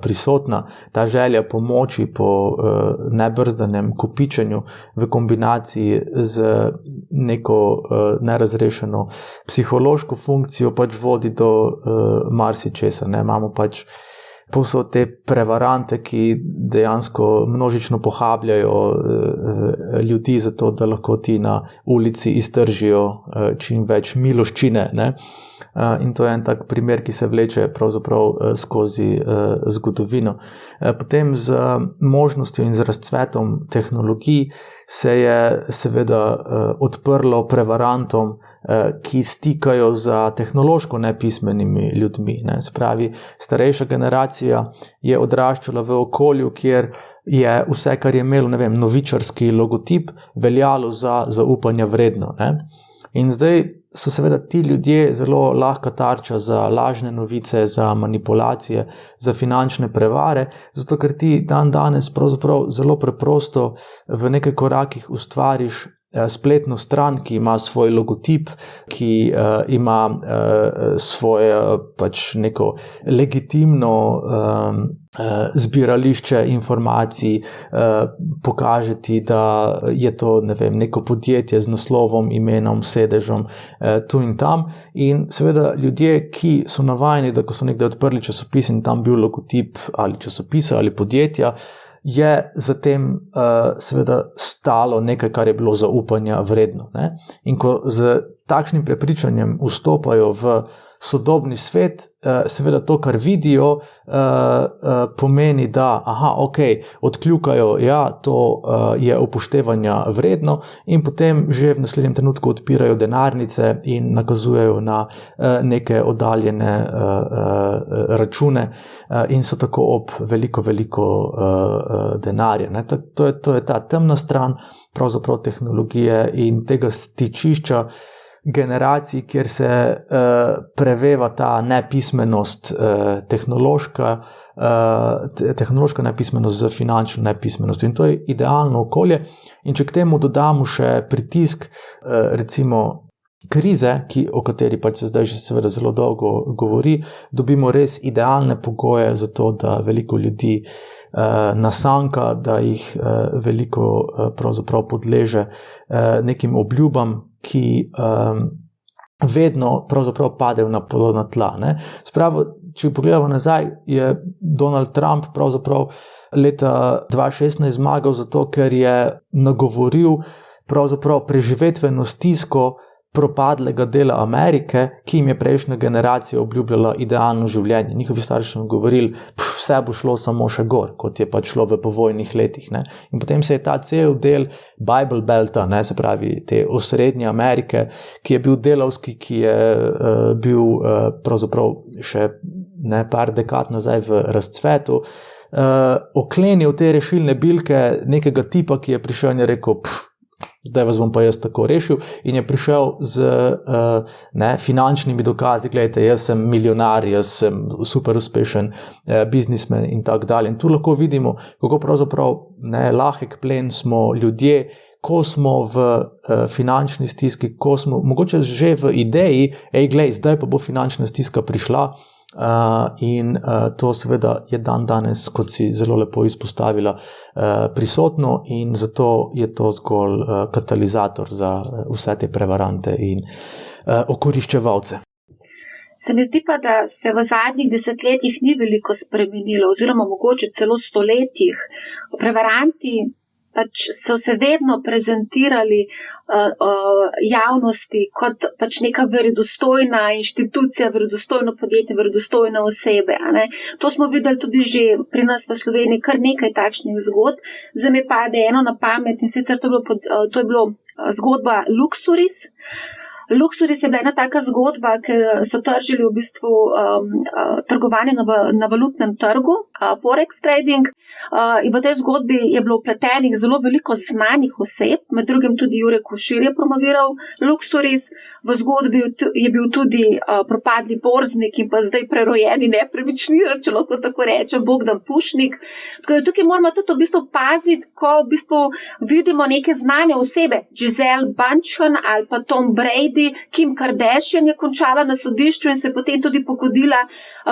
prisotna. Ta želja po moči, po nebrzdanem kopičenju v kombinaciji z neko nerazrešeno psihološko funkcijo pač vodi do marsičesa. Imamo pač povsod te prevarante, ki dejansko množično pohabljajo ljudi za to, da lahko ti na ulici iztržijo čim več miloščine. Ne? In to je en tak primer, ki se vleče pravzaprav skozi zgodovino. Potem z možnostjo in z razcvetom tehnologij se je seveda odprlo prevarantom, ki stikajo za tehnološko nepismenimi ljudmi. Ne. Se pravi, starejša generacija je odraščala v okolju, kjer je vse, kar je imelo, novičarski logotip, veljalo za zaupanja vredno. Ne. In zdaj so seveda ti ljudje zelo lahka tarča za lažne novice, za manipulacije, za finančne prevare, zato ker ti danes pravzaprav zelo preprosto v nekaj korakih ustvariš spletno stran, ki ima svoj logotip, ki ima svoje pač neko legitimno zbirališče informacij, pokaže ti, da je to neko podjetje z naslovom, imenom, sedežem, tu in tam. In seveda ljudje, ki so navajeni, da ko so nekdaj odprli časopis in tam bil logotip ali časopisa ali podjetja, je zatem seveda stalo nekaj, kar je bilo zaupanja vredno. Ne? In ko z takšnim prepričanjem vstopajo v sodobni svet, seveda to, kar vidijo, pomeni, da odkljukajo, to je upoštevanja vredno, in potem že v naslednjem trenutku odpirajo denarnice in nakazujejo na neke oddaljene račune in so tako ob veliko denarja. Ne. To je ta temna stran pravzaprav tehnologije in tega stičišča generacij, kjer se preveva ta nepismenost, tehnološka nepismenost z finančno nepismenost. In to je idealno okolje. In če k temu dodamo še pritisk, recimo krize, o kateri pač se zdaj že seveda zelo dolgo govori, dobimo res idealne pogoje za to, da veliko ljudi nasanka, da jih veliko pravzaprav podleže nekim obljubam, ki vedno pravzaprav padejo na plodna tla. Spravo, če pogledamo nazaj, je Donald Trump pravzaprav leta 2016 zmagal zato, ker je nagovoril pravzaprav preživetveno stisko propadlega dela Amerike, ki jim je prejšnja generacija obljubljala idealno življenje. Njihovi starši so govorili, vse bo šlo samo še gor, kot je pač šlo v povojnih letih. Ne. In potem se je ta cel del Bible Belta, se pravi te osrednje Amerike, ki je bil delavski, ki je bil pravzaprav še par dekad nazaj v razcvetu, oklenil te rešilne bilke nekega tipa, ki je prišel in je rekel, zdaj vas bom pa jaz tako rešil, in je prišel z finančnimi dokazi, gledajte, jaz sem milijonar, jaz sem super uspešen biznismen in tako dalje. In tu lahko vidimo, kako pravzaprav lahek plen smo ljudje, ko smo v finančni stiski, ko smo mogoče že v ideji, zdaj pa bo finančna stiska prišla, in to seveda je danes, kot si zelo lepo izpostavila, prisotno, in zato je to zgolj katalizator za vse te prevarante in okoriščevalce. Se mi zdi pa, da se v zadnjih desetletjih ni veliko spremenilo, oziroma mogoče celo stoletjih. Prevaranti pač so se vedno prezentirali javnosti kot pač neka verodostojna inštitucija, verodostojno podjetje, verodostojne osebe. To smo videli tudi že pri nas v Sloveniji, kar nekaj takšnih zgodb. Zdaj mi pade eno na pamet, in sicer to je bilo zgodba Luxuris. Luxuris je bila ena taka zgodba, ki so tržili v bistvu trgovanje na valutnem trgu, forex trading. In v tej zgodbi je bilo vpletenih zelo veliko znanih oseb, med drugim tudi Jure Košir je promoviral Luxuris. V zgodbi je bil tudi propadli borznik in pa zdaj prerojeni nepremičninar, če lahko tako rečem, Bogdan Pušnik. Tako da tukaj moramo tudi v bistvu paziti, ko v bistvu vidimo neke znane osebe, Gisele Bündchen ali pa Tom Brady, Kim Kardashian je končala na sodišču in se potem tudi pogodila,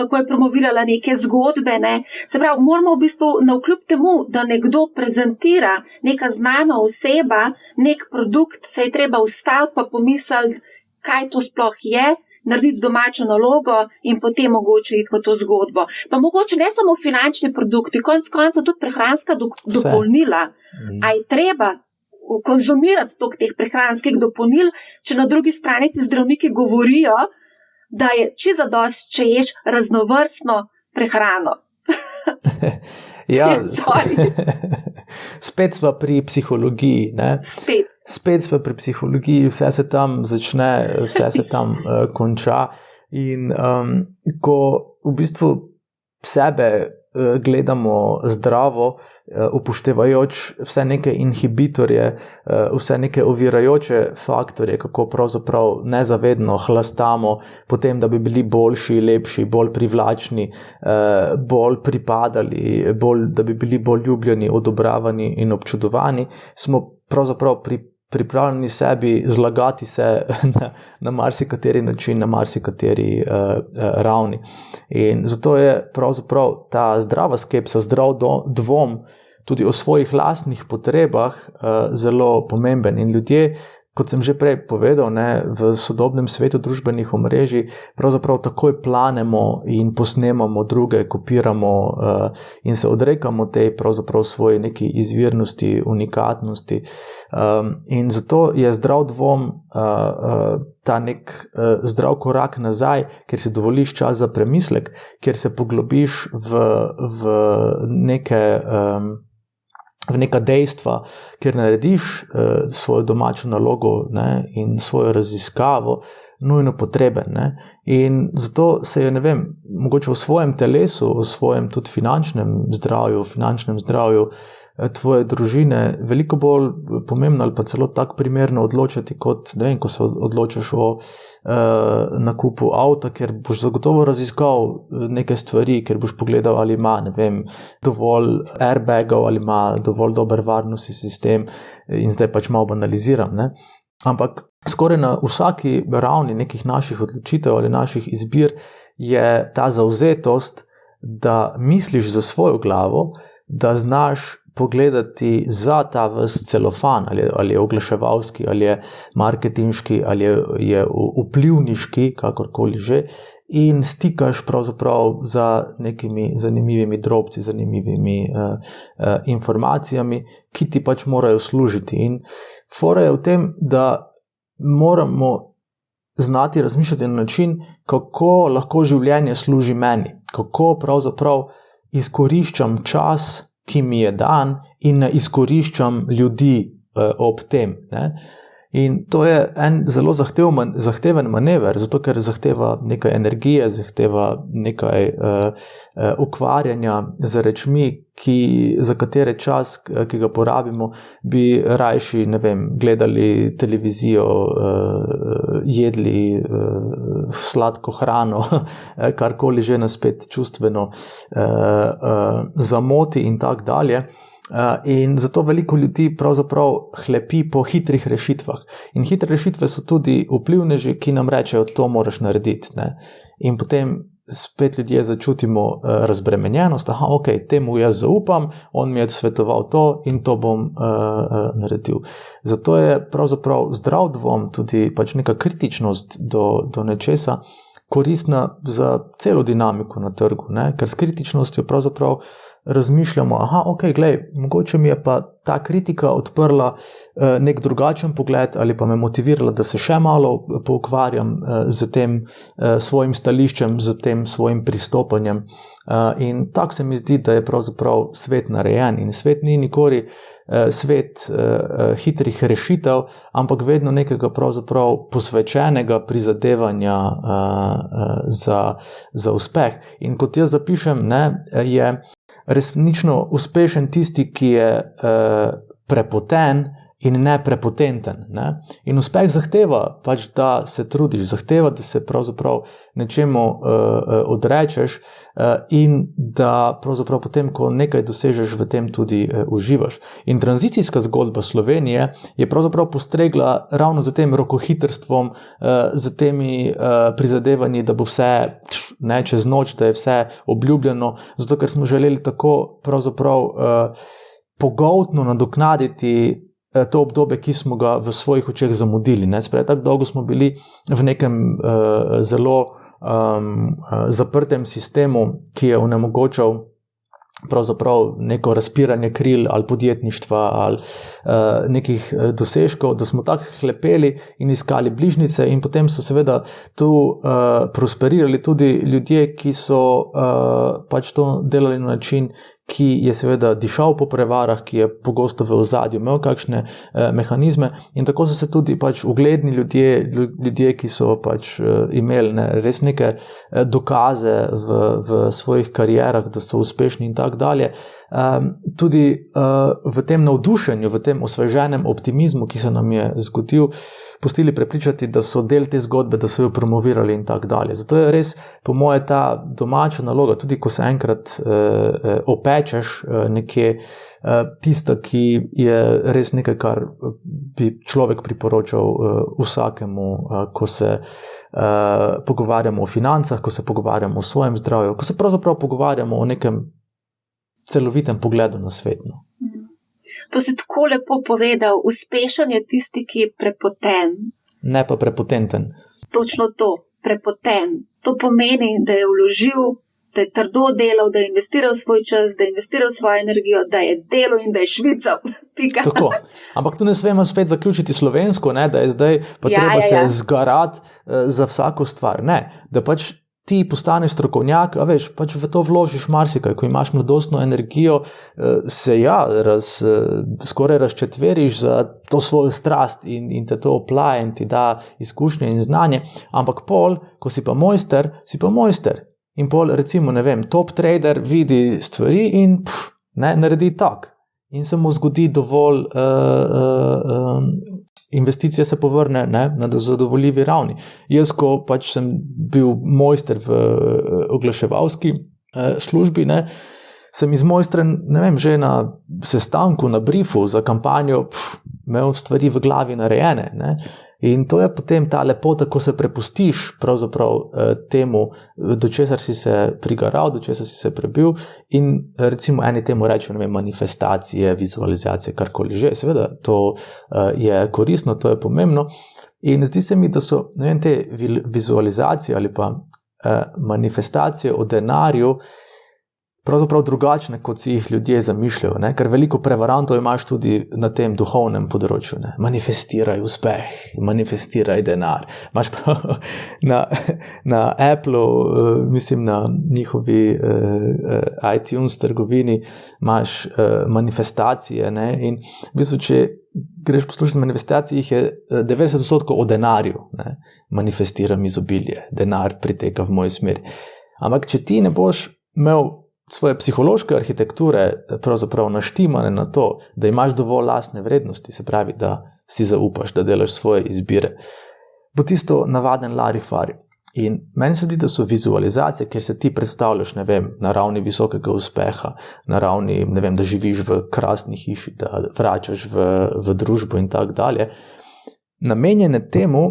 ko je promovirala neke zgodbe. Ne. Se pravi, moramo v bistvu navkljub temu, da nekdo prezentira neka znana oseba, nek produkt, se je treba ustaviti pa pomisliti, kaj to sploh je, narediti domačo nalogo in potem mogoče iti v to zgodbo. Pa mogoče ne samo finančni produkti, konec koncev tudi prehranska dopolnila. A je treba konzumirati toliko teh prehranskih dopolnil, če na drugi strani ti zdravniki govorijo, da je čisto zadosti, če ješ raznovrstno prehrano. Ja, spet sva pri psihologiji. Ne? Spet sva pri psihologiji, vse se tam začne, vse se tam konča. In ko v bistvu sebe gledamo zdravo, upoštevajoč vse neke inhibitorje, vse neke ovirajoče faktorje, kako pravzaprav nezavedno hlastamo potem, da bi bili boljši, lepši, bolj privlačni, bolj pripadali, da bi bili bolj ljubljeni, odobravani in občudovani, smo pravzaprav pripravljeni sebi zlagati se na marsikateri način, na marsikateri ravni. In zato je pravzaprav ta zdrava skepsa, zdrav dvom tudi o svojih lastnih potrebah zelo pomemben. In ljudje, kot sem že prej povedal, v sodobnem svetu družbenih omrežij pravzaprav takoj planemo in posnemamo druge, kopiramo in se odrekamo tej pravzaprav svoji neki izvirnosti, unikatnosti. In zato je zdrav dvom ta nek zdrav korak nazaj, ker si dovoliš čas za premislek, ker se poglobiš v neka dejstva, kjer narediš svojo domačo nalogo in svojo raziskavo nujno potreben. In zato se je, mogoče v svojem telesu, v svojem tudi finančnem zdravju tvoje družine veliko bolj pomembno ali pa celo tak primerno odločati kot, ko se odločaš o nakupu avta, ker boš zagotovo raziskal neke stvari, ker boš pogledal, ali ima, dovolj airbagov, ali ima dovolj dober varnostni sistem in zdaj pač malo banaliziram, Ampak skoraj na vsaki ravni nekih naših odločitev ali naših izbir je ta zavzetost, da misliš za svojo glavo, da znaš pogledati za ta ves celofan, ali je oglaševalski, ali je marketinški, ali je vplivniški, kakorkoli že, in stikaš pravzaprav za nekimi zanimivimi drobci, zanimivimi informacijami, ki ti pač morajo služiti. In fora je v tem, da moramo znati razmišljati na način, kako lahko življenje služi meni, kako pravzaprav izkoriščam čas, ki mi je dan, in ne izkoriščam ljudi ob tem. In to je en zelo zahteven manever, zato ker zahteva nekaj energije, zahteva nekaj ukvarjanja z rečmi, za katere čas, ki ga porabimo, bi rajši, gledali televizijo, jedli sladko hrano, karkoli že nas spet čustveno zamoti in tak dalje. In zato veliko ljudi pravzaprav hlepi po hitrih rešitvah. In hitre rešitve so tudi vplivneži, ki nam rečejo, to moraš narediti. In potem spet ljudje začutimo razbremenjenost, temu jaz zaupam, on mi je svetoval to in to bom naredil. Zato je pravzaprav zdrav dvom, tudi pač neka kritičnost do nečesa, koristna za celo dinamiko na trgu, ker s kritičnostjo pravzaprav razmišljamo, mogoče mi je pa ta kritika odprla nek drugačen pogled ali pa me motivirala, da se še malo poukvarjam z tem svojim stališčem, z tem svojim pristopanjem. In tako se mi zdi, da je pravzaprav svet narejen in svet ni nikoli svet hitrih rešitev, ampak vedno nekega pravzaprav posvečenega prizadevanja za uspeh. In kot jaz zapišem, je resnično uspešen tisti, ki je prepoten in ne prepotenten. Ne? In uspeh zahteva pač, da se trudiš, zahteva, da se pravzaprav nečemu odrečeš in da pravzaprav potem, ko nekaj dosežeš, v tem tudi uživaš. In tranzicijska zgodba Slovenije je pravzaprav postregla ravno za tem rokohitrstvom, za temi prizadevanji, da bo vse čez noč, da je vse obljubljeno, zato ker smo želeli tako pravzaprav pogoltno nadoknaditi to obdobje, ki smo ga v svojih očeh zamudili. Tako dolgo smo bili v nekem zelo zaprtem sistemu, ki je onemogočal pravzaprav neko razpiranje kril ali podjetništva ali nekih dosežkov, da smo tako hlepeli in iskali bližnjice in potem so seveda tu prosperirali tudi ljudje, ki so pač to delali na način, ki je seveda dišal po prevarah, ki je pogosto v ozadju imel kakšne mehanizme in tako so se tudi pač ugledni ljudje, ki so pač imeli res neke dokaze v svojih karierah, da so uspešni in tako dalje, tudi v tem navdušenju, v tem osveženem optimizmu, ki se nam je zgodil, pustili prepričati, da so del te zgodbe, da so jo promovirali in tako dalje. Zato je res, po moje, ta domača naloga, tudi ko se enkrat opečeš nekje, tista, ki je res nekaj, kar bi človek priporočal vsakemu, ko se pogovarjamo o financah, ko se pogovarjamo o svojem zdravju, ko se pravzaprav pogovarjamo o nekem celovitem pogledu na svet. To si tako lepo povedal, uspešen je tisti, ki je prepoten. Ne pa prepotenten. Točno to, prepoten. To pomeni, da je vložil, da je trdo delal, da je investiral svoj čas, da je investiral svojo energijo, da je delal in da je švical. Tako. Ampak tu ne smemo spet zaključiti slovensko, da je zdaj pa treba se zgarati za vsako stvar. Ne, da pač ti postaneš strokovnjak, a veš, pač v to vložiš marsikaj, ko imaš mladostno energijo, se skoraj razčetveriš za to svojo strast in te to oplaja in ti da izkušnje in znanje, ampak pol, ko si pa mojster, in pol, recimo, top trader vidi stvari in naredi tak. In se mu zgodi dovolj, investicija se povrne na zadovoljivi ravni. Jaz, ko pač sem bil mojster v oglaševalski službi, sem izmojstren, že na sestanku, na briefu za kampanjo imel stvari v glavi narejene. In to je potem ta lepota, ko se prepustiš pravzaprav temu, do česar si se prigaral, do česar si se prebil in recimo eni temu rečejo, manifestacije, vizualizacije, karkoli že. Seveda, to je koristno, to je pomembno in zdi se mi, da so te vizualizacije ali pa manifestacije o denarju pravzaprav drugačne, kot si jih ljudje zamišljajo, ker veliko prevarantov imaš tudi na tem duhovnem področju. Manifestiraj uspeh, manifestiraj denar. Imaš prav na Appleu, mislim na njihovi iTunes trgovini, imaš manifestacije in v bistvu, če greš poslušati manifestacije, jih je 90% o denarju. Manifestiram izobilje, denar priteka v moji smeri. Ampak, če ti ne boš imel svoje psihološke arhitekture pravzaprav naštimane na to, da imaš dovolj lastne vrednosti, se pravi, da si zaupaš, da delaš svoje izbire, bo tisto navaden larifari. In meni se zdi, da so vizualizacije, kjer se ti predstavljaš, na ravni visokega uspeha, na ravni, da živiš v krasni hiši, da vračaš v družbo in tako dalje, namenjene temu,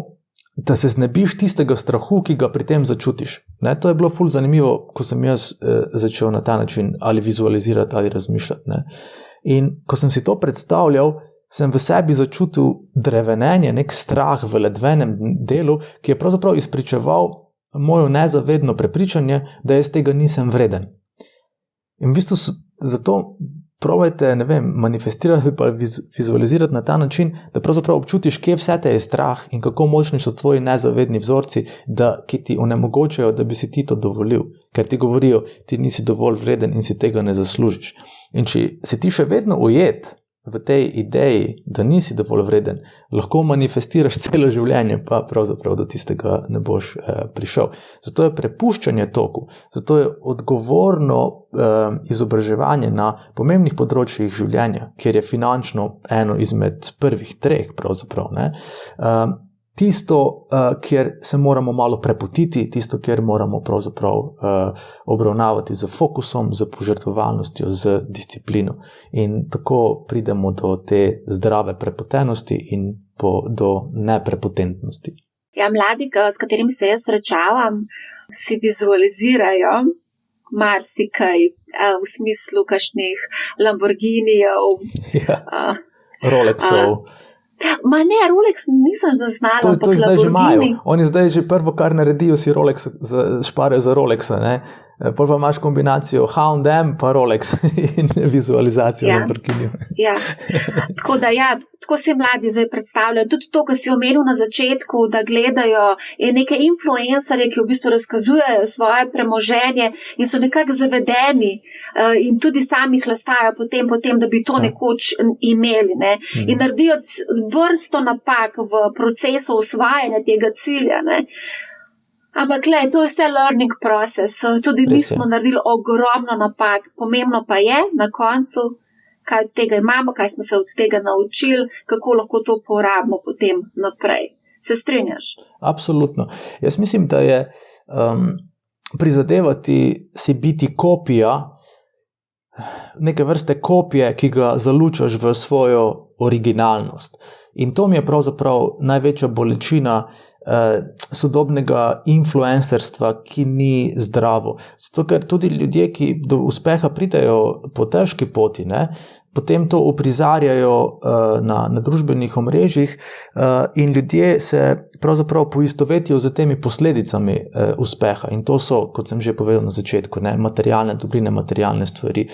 da se znebiš tistega strahu, ki ga pri tem začutiš. To je bilo ful zanimivo, ko sem jaz začel na ta način ali vizualizirati ali razmišljati. In ko sem si to predstavljal, sem v sebi začutil drevenenje, nek strah v ledvenem delu, ki je pravzaprav izpričeval mojo nezavedno prepričanje, da jaz tega nisem vreden. In v bistvu zato probajte, manifestirati pa vizualizirati na ta način, da pravzaprav občutiš, kje vse te je strah in kako močni so tvoji nezavedni vzorci, ki ti onemogočajo, da bi si ti to dovolil, ker ti govorijo, ti nisi dovolj vreden in si tega ne zaslužiš. In če si ti še vedno ujet v tej ideji, da nisi dovolj vreden, lahko manifestiraš celo življenje, pa pravzaprav do tistega ne boš prišel. Zato je prepuščanje toku, zato je odgovorno izobraževanje na pomembnih področjih življenja, kjer je finančno eno izmed prvih 3 pravzaprav, ne? Tisto, kjer se moramo malo prepotiti, tisto, kjer moramo pravzaprav obravnavati z fokusom, z požrtvovalnostjo, z disciplino. In tako pridemo do te zdrave prepotenosti in do neprepotentnosti. Ja, mladi, s katerimi se jaz srečavam, si vizualizirajo marsikaj v smislu kakšnih Lamborghinijev, Rolexov. Ma ne, Rolex nisem zaznala, to jih zdaj že imajo. Oni zdaj že prvo, kar naredijo, si Rolex, šparajo za Rolexa, ne? Pol pa imaš kombinacijo H&M pa Rolex in vizualizacijo Lamborghini. Ja, tako da tako se mladi zdaj predstavljajo. Tudi to, kar si omenil na začetku, da gledajo neke influencerje, ki v bistvu razkazujejo svoje premoženje in so nekako zavedeni in tudi sami hlastajo potem, da bi to nekoč imeli. Ne? In naredijo vrsto napak v procesu osvajanja tega cilja. Ne? Ampak, to je vse learning process. Tudi mi smo naredili ogromno napak. Pomembno pa je na koncu, kaj od tega imamo, kaj smo se od tega naučili, kako lahko to uporabimo potem naprej. Se strinjaš? Absolutno. Jaz mislim, da je prizadevati si biti kopija, neke vrste kopije, ki ga zalučaš v svojo originalnost. In to mi je pravzaprav največja bolečina sodobnega influencerstva, ki ni zdravo. Zato, ker tudi ljudje, ki do uspeha pridejo po težki poti, ne, potem to uprizarjajo na družbenih omrežjih in ljudje se pravzaprav poistovetijo z temi posledicami uspeha. In to so, kot sem že povedal na začetku, ne, materialne dobrine, materialne stvari.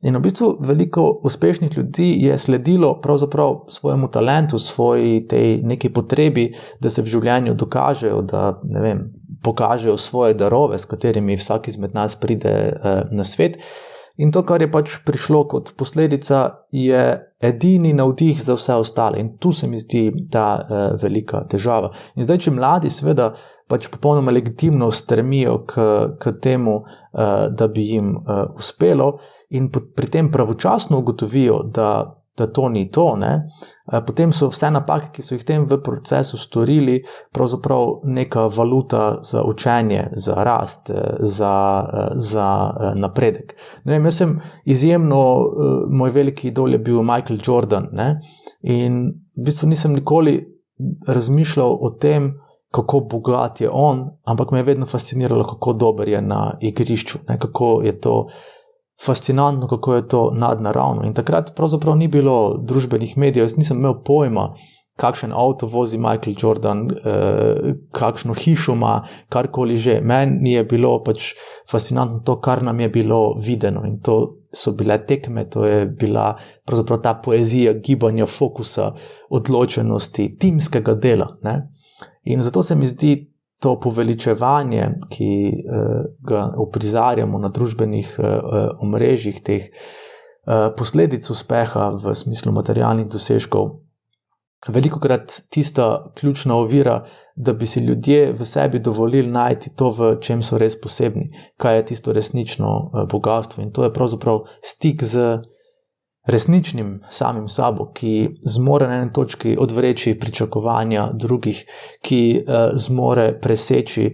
In v bistvu veliko uspešnih ljudi je sledilo pravzaprav svojemu talentu, svoji tej neki potrebi, da se v življenju dokažejo, da, pokažejo svoje darove, s katerimi vsak izmed nas pride na svet. In to, kar je pač prišlo kot posledica, je edini navdih za vse ostale. In tu se mi zdi ta velika težava. In zdaj, če mladi seveda pač popolnoma legitimno stremijo k temu, da bi jim uspelo in pri tem pravočasno ugotovijo, da to ni to, ne? Potem so vse napake, ki so jih tem v procesu storili, pravzaprav neka valuta za učenje, za rast, za napredek. Jaz sem izjemno, moj veliki idol je bil Michael Jordan, ne? In v bistvu nisem nikoli razmišljal o tem, kako bogat je on, ampak me je vedno fasciniralo, kako dober je na igrišču, ne? Kako je to fascinantno, kako je to nadnaravno. In takrat pravzaprav ni bilo družbenih medijev, jaz nisem imel pojma, kakšen avto vozi Michael Jordan, kakšno hišo ima, karkoli že. Meni je bilo pač fascinantno to, kar nam je bilo videno. In to so bile tekme, to je bila pravzaprav ta poezija gibanja, fokusa, odločenosti, timskega dela, ne? In zato se mi zdi to poveličevanje, ki ga uprizarjamo na družbenih omrežjih, teh posledic uspeha v smislu materialnih dosežkov, velikokrat tista ključna ovira, da bi si ljudje v sebi dovolili najti to, v čem so res posebni, kaj je tisto resnično bogatstvo. In to je pravzaprav stik z resničnim samim sabo, ki zmore na eni točki odvreči pričakovanja drugih, ki zmore preseči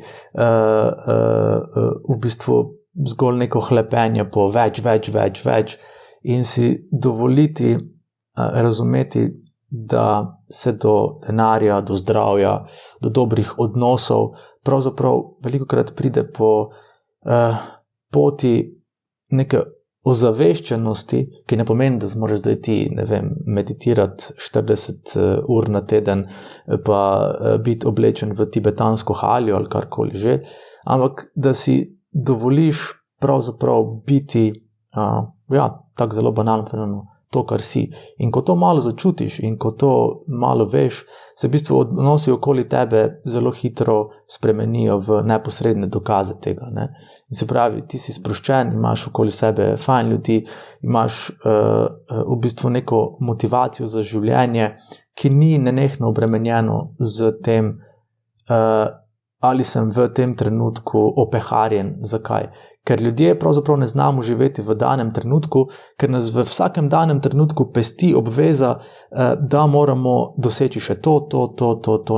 v bistvu zgolj neko hlepenje po več in si dovoliti razumeti, da se do denarja, do zdravja, do dobrih odnosov pravzaprav velikokrat pride po poti neke ozaveščenosti, ki ne pomeni, da moraš zdaj ti, meditirati 40 ur na teden, pa biti oblečen v tibetansko haljo ali karkoli že, ampak da si dovoliš pravzaprav biti tako zelo banalno fenomen, to, kar si. In ko to malo začutiš in ko to malo veš, se v bistvu odnosi okoli tebe zelo hitro spremenijo v neposredne dokaze tega. Ne? In se pravi, ti si sproščen, imaš okoli sebe fajn ljudi, imaš v bistvu neko motivacijo za življenje, ki ni nenehno obremenjeno z tem, ali sem v tem trenutku opeharjen. Zakaj? Ker ljudje pravzaprav ne znamo živeti v danem trenutku, ker nas v vsakem danem trenutku pesti obveza, da moramo doseči še to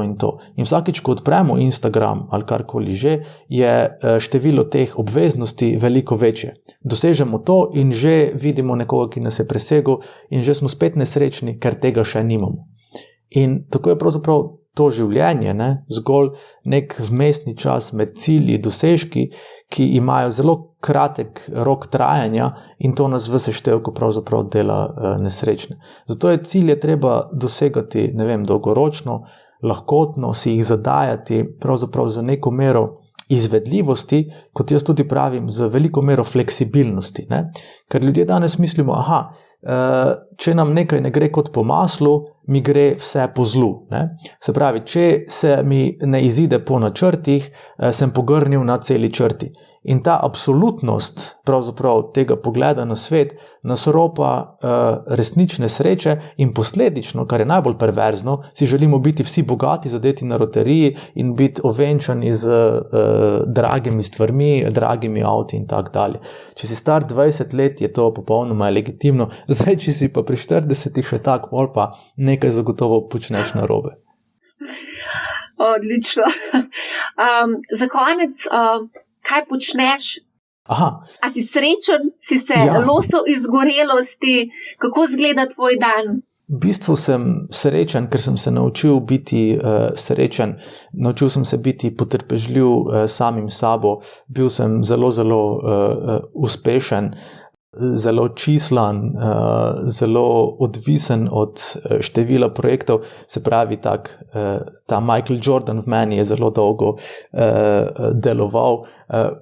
in to. In vsakič, ko odpremo Instagram ali karkoli že, je število teh obveznosti veliko večje. Dosežemo to in že vidimo nekoga, ki nas je presegel in že smo spet nesrečni, ker tega še nimamo. In tako je pravzaprav to življenje, zgolj nek vmesni čas med cilji, dosežki, ki imajo zelo kratek rok trajanja in to nas v seštevku pravzaprav dela nesrečne. Zato je cilje treba dosegati, dolgoročno, lahkotno, si jih zadajati pravzaprav za neko mero izvedljivosti, kot jaz tudi pravim, z veliko mero fleksibilnosti. Ker ljudje danes mislimo, če nam nekaj ne gre kot po maslu, mi gre vse po zlu. Se pravi, če se mi ne izide po načrtih, sem pogrnil na celi črti. In ta absolutnost pravzaprav tega pogleda na svet nas ropa resnične sreče in posledično, kar je najbolj perverzno, si želimo biti vsi bogati, zadeti na loteriji in biti ovenčani z dragimi stvarmi, dragimi avti in tak dalje. Če si star 20 let, je to popolnoma legitimno. Zdaj, če si pa pri 40 še tak, mol pa nekaj zagotovo počneš narobe. Odlično. Za konec, kaj počneš? A si srečen? Si se losal izgorelosti? Kako izgleda tvoj dan? V bistvu sem srečen, ker sem se naučil biti srečen. Naučil sem se biti potrpežljiv samim sabo. Bil sem zelo, zelo uspešen, zelo čislan, zelo odvisen od števila projektov. Se pravi, ta Michael Jordan v meni je zelo dolgo deloval,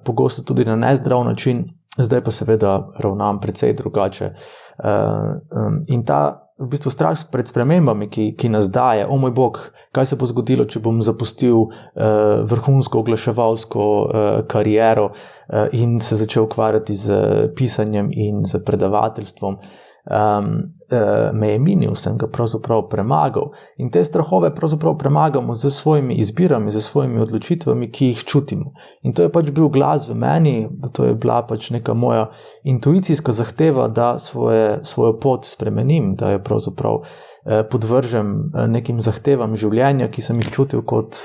pogosto tudi na nezdrav način, zdaj pa seveda ravnam precej drugače. In ta v bistvu strah pred spremembami, ki nas daje, o moj bog, kaj se bo zgodilo, če bom zapustil vrhunsko oglaševalsko kariero in se začel ukvarjati z pisanjem in z predavateljstvom. Me je minil, sem ga pravzaprav premagal in te strahove pravzaprav premagamo z svojimi izbirami, z svojimi odločitvami, ki jih čutimo. In to je pač bil glas v meni, to je bila pač neka moja intuicijska zahteva, da svojo pot spremenim, da jo pravzaprav podvržem nekim zahtevam življenja, ki sem jih čutil kot,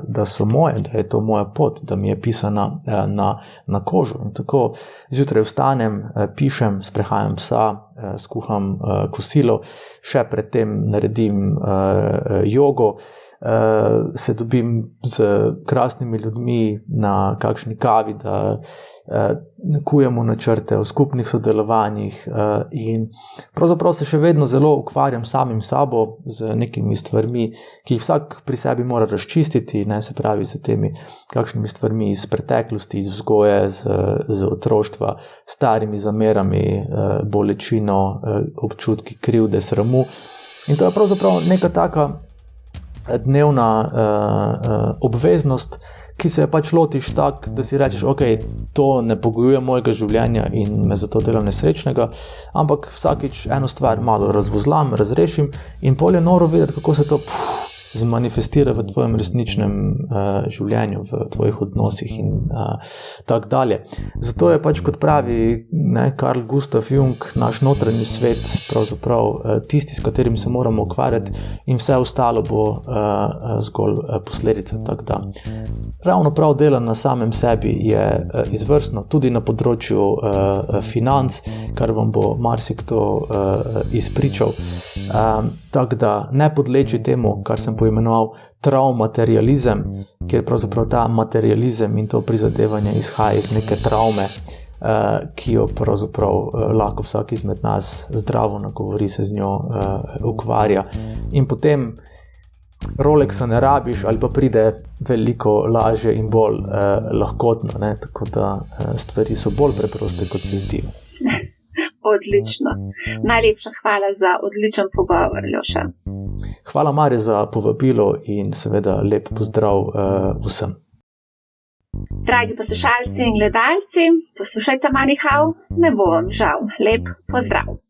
da so moje, da je to moja pot, da mi je pisana na kožo. In tako zjutraj vstanem, pišem, sprehajam psa, skuham kosilo, še predtem naredim jogo, se dobim z krasnimi ljudmi na kakšni kavi, da kujemo načrte o skupnih sodelovanjih in pravzaprav se še vedno zelo ukvarjam samim sabo z nekimi stvarmi, ki jih vsak pri sebi mora razčistiti, se pravi s temi kakšnimi stvarmi iz preteklosti, iz vzgoje, z otroštva, starimi zamerami, bolečino, občutki krivde, sramu. In to je pravzaprav neka taka dnevna obveznost, ki se je pač lotiš tako, da si rečeš, ok, to ne pogojuje mojega življenja in me zato delam nesrečnega, ampak vsakič eno stvar malo razvozlam, razrešim in pol je noro videti, kako se to zmanifestira v tvojem resničnem življenju, v tvojih odnosih in tak dalje. Zato je pač, kot pravi Carl Gustav Jung, naš notranji svet pravzaprav tisti, s katerim se moramo ukvarjati in vse ostalo bo zgolj posledica. Tak da. Ravno prav dela na samem sebi je izvrstno, tudi na področju financ, kar vam bo marsikdo izpričal. Tako da ne podleči temu, kar sem poimenoval traumaterializem, kjer pravzaprav ta materializem in to prizadevanje izhaja iz neke travme, ki jo pravzaprav lahko vsak izmed nas zdravo nagovori, se z njo ukvarja. In potem Rolexa ne rabiš ali pa pride veliko lažje in bolj lahkotno, tako da stvari so bolj preproste, kot se zdijo. Odlično. Najlepša hvala za odličen pogovor, Ljoša. Hvala, Marja, za povabilo in seveda lep pozdrav vsem. Dragi poslušalci in gledalci, poslušajte Money How, ne bo vam žal. Lep pozdrav.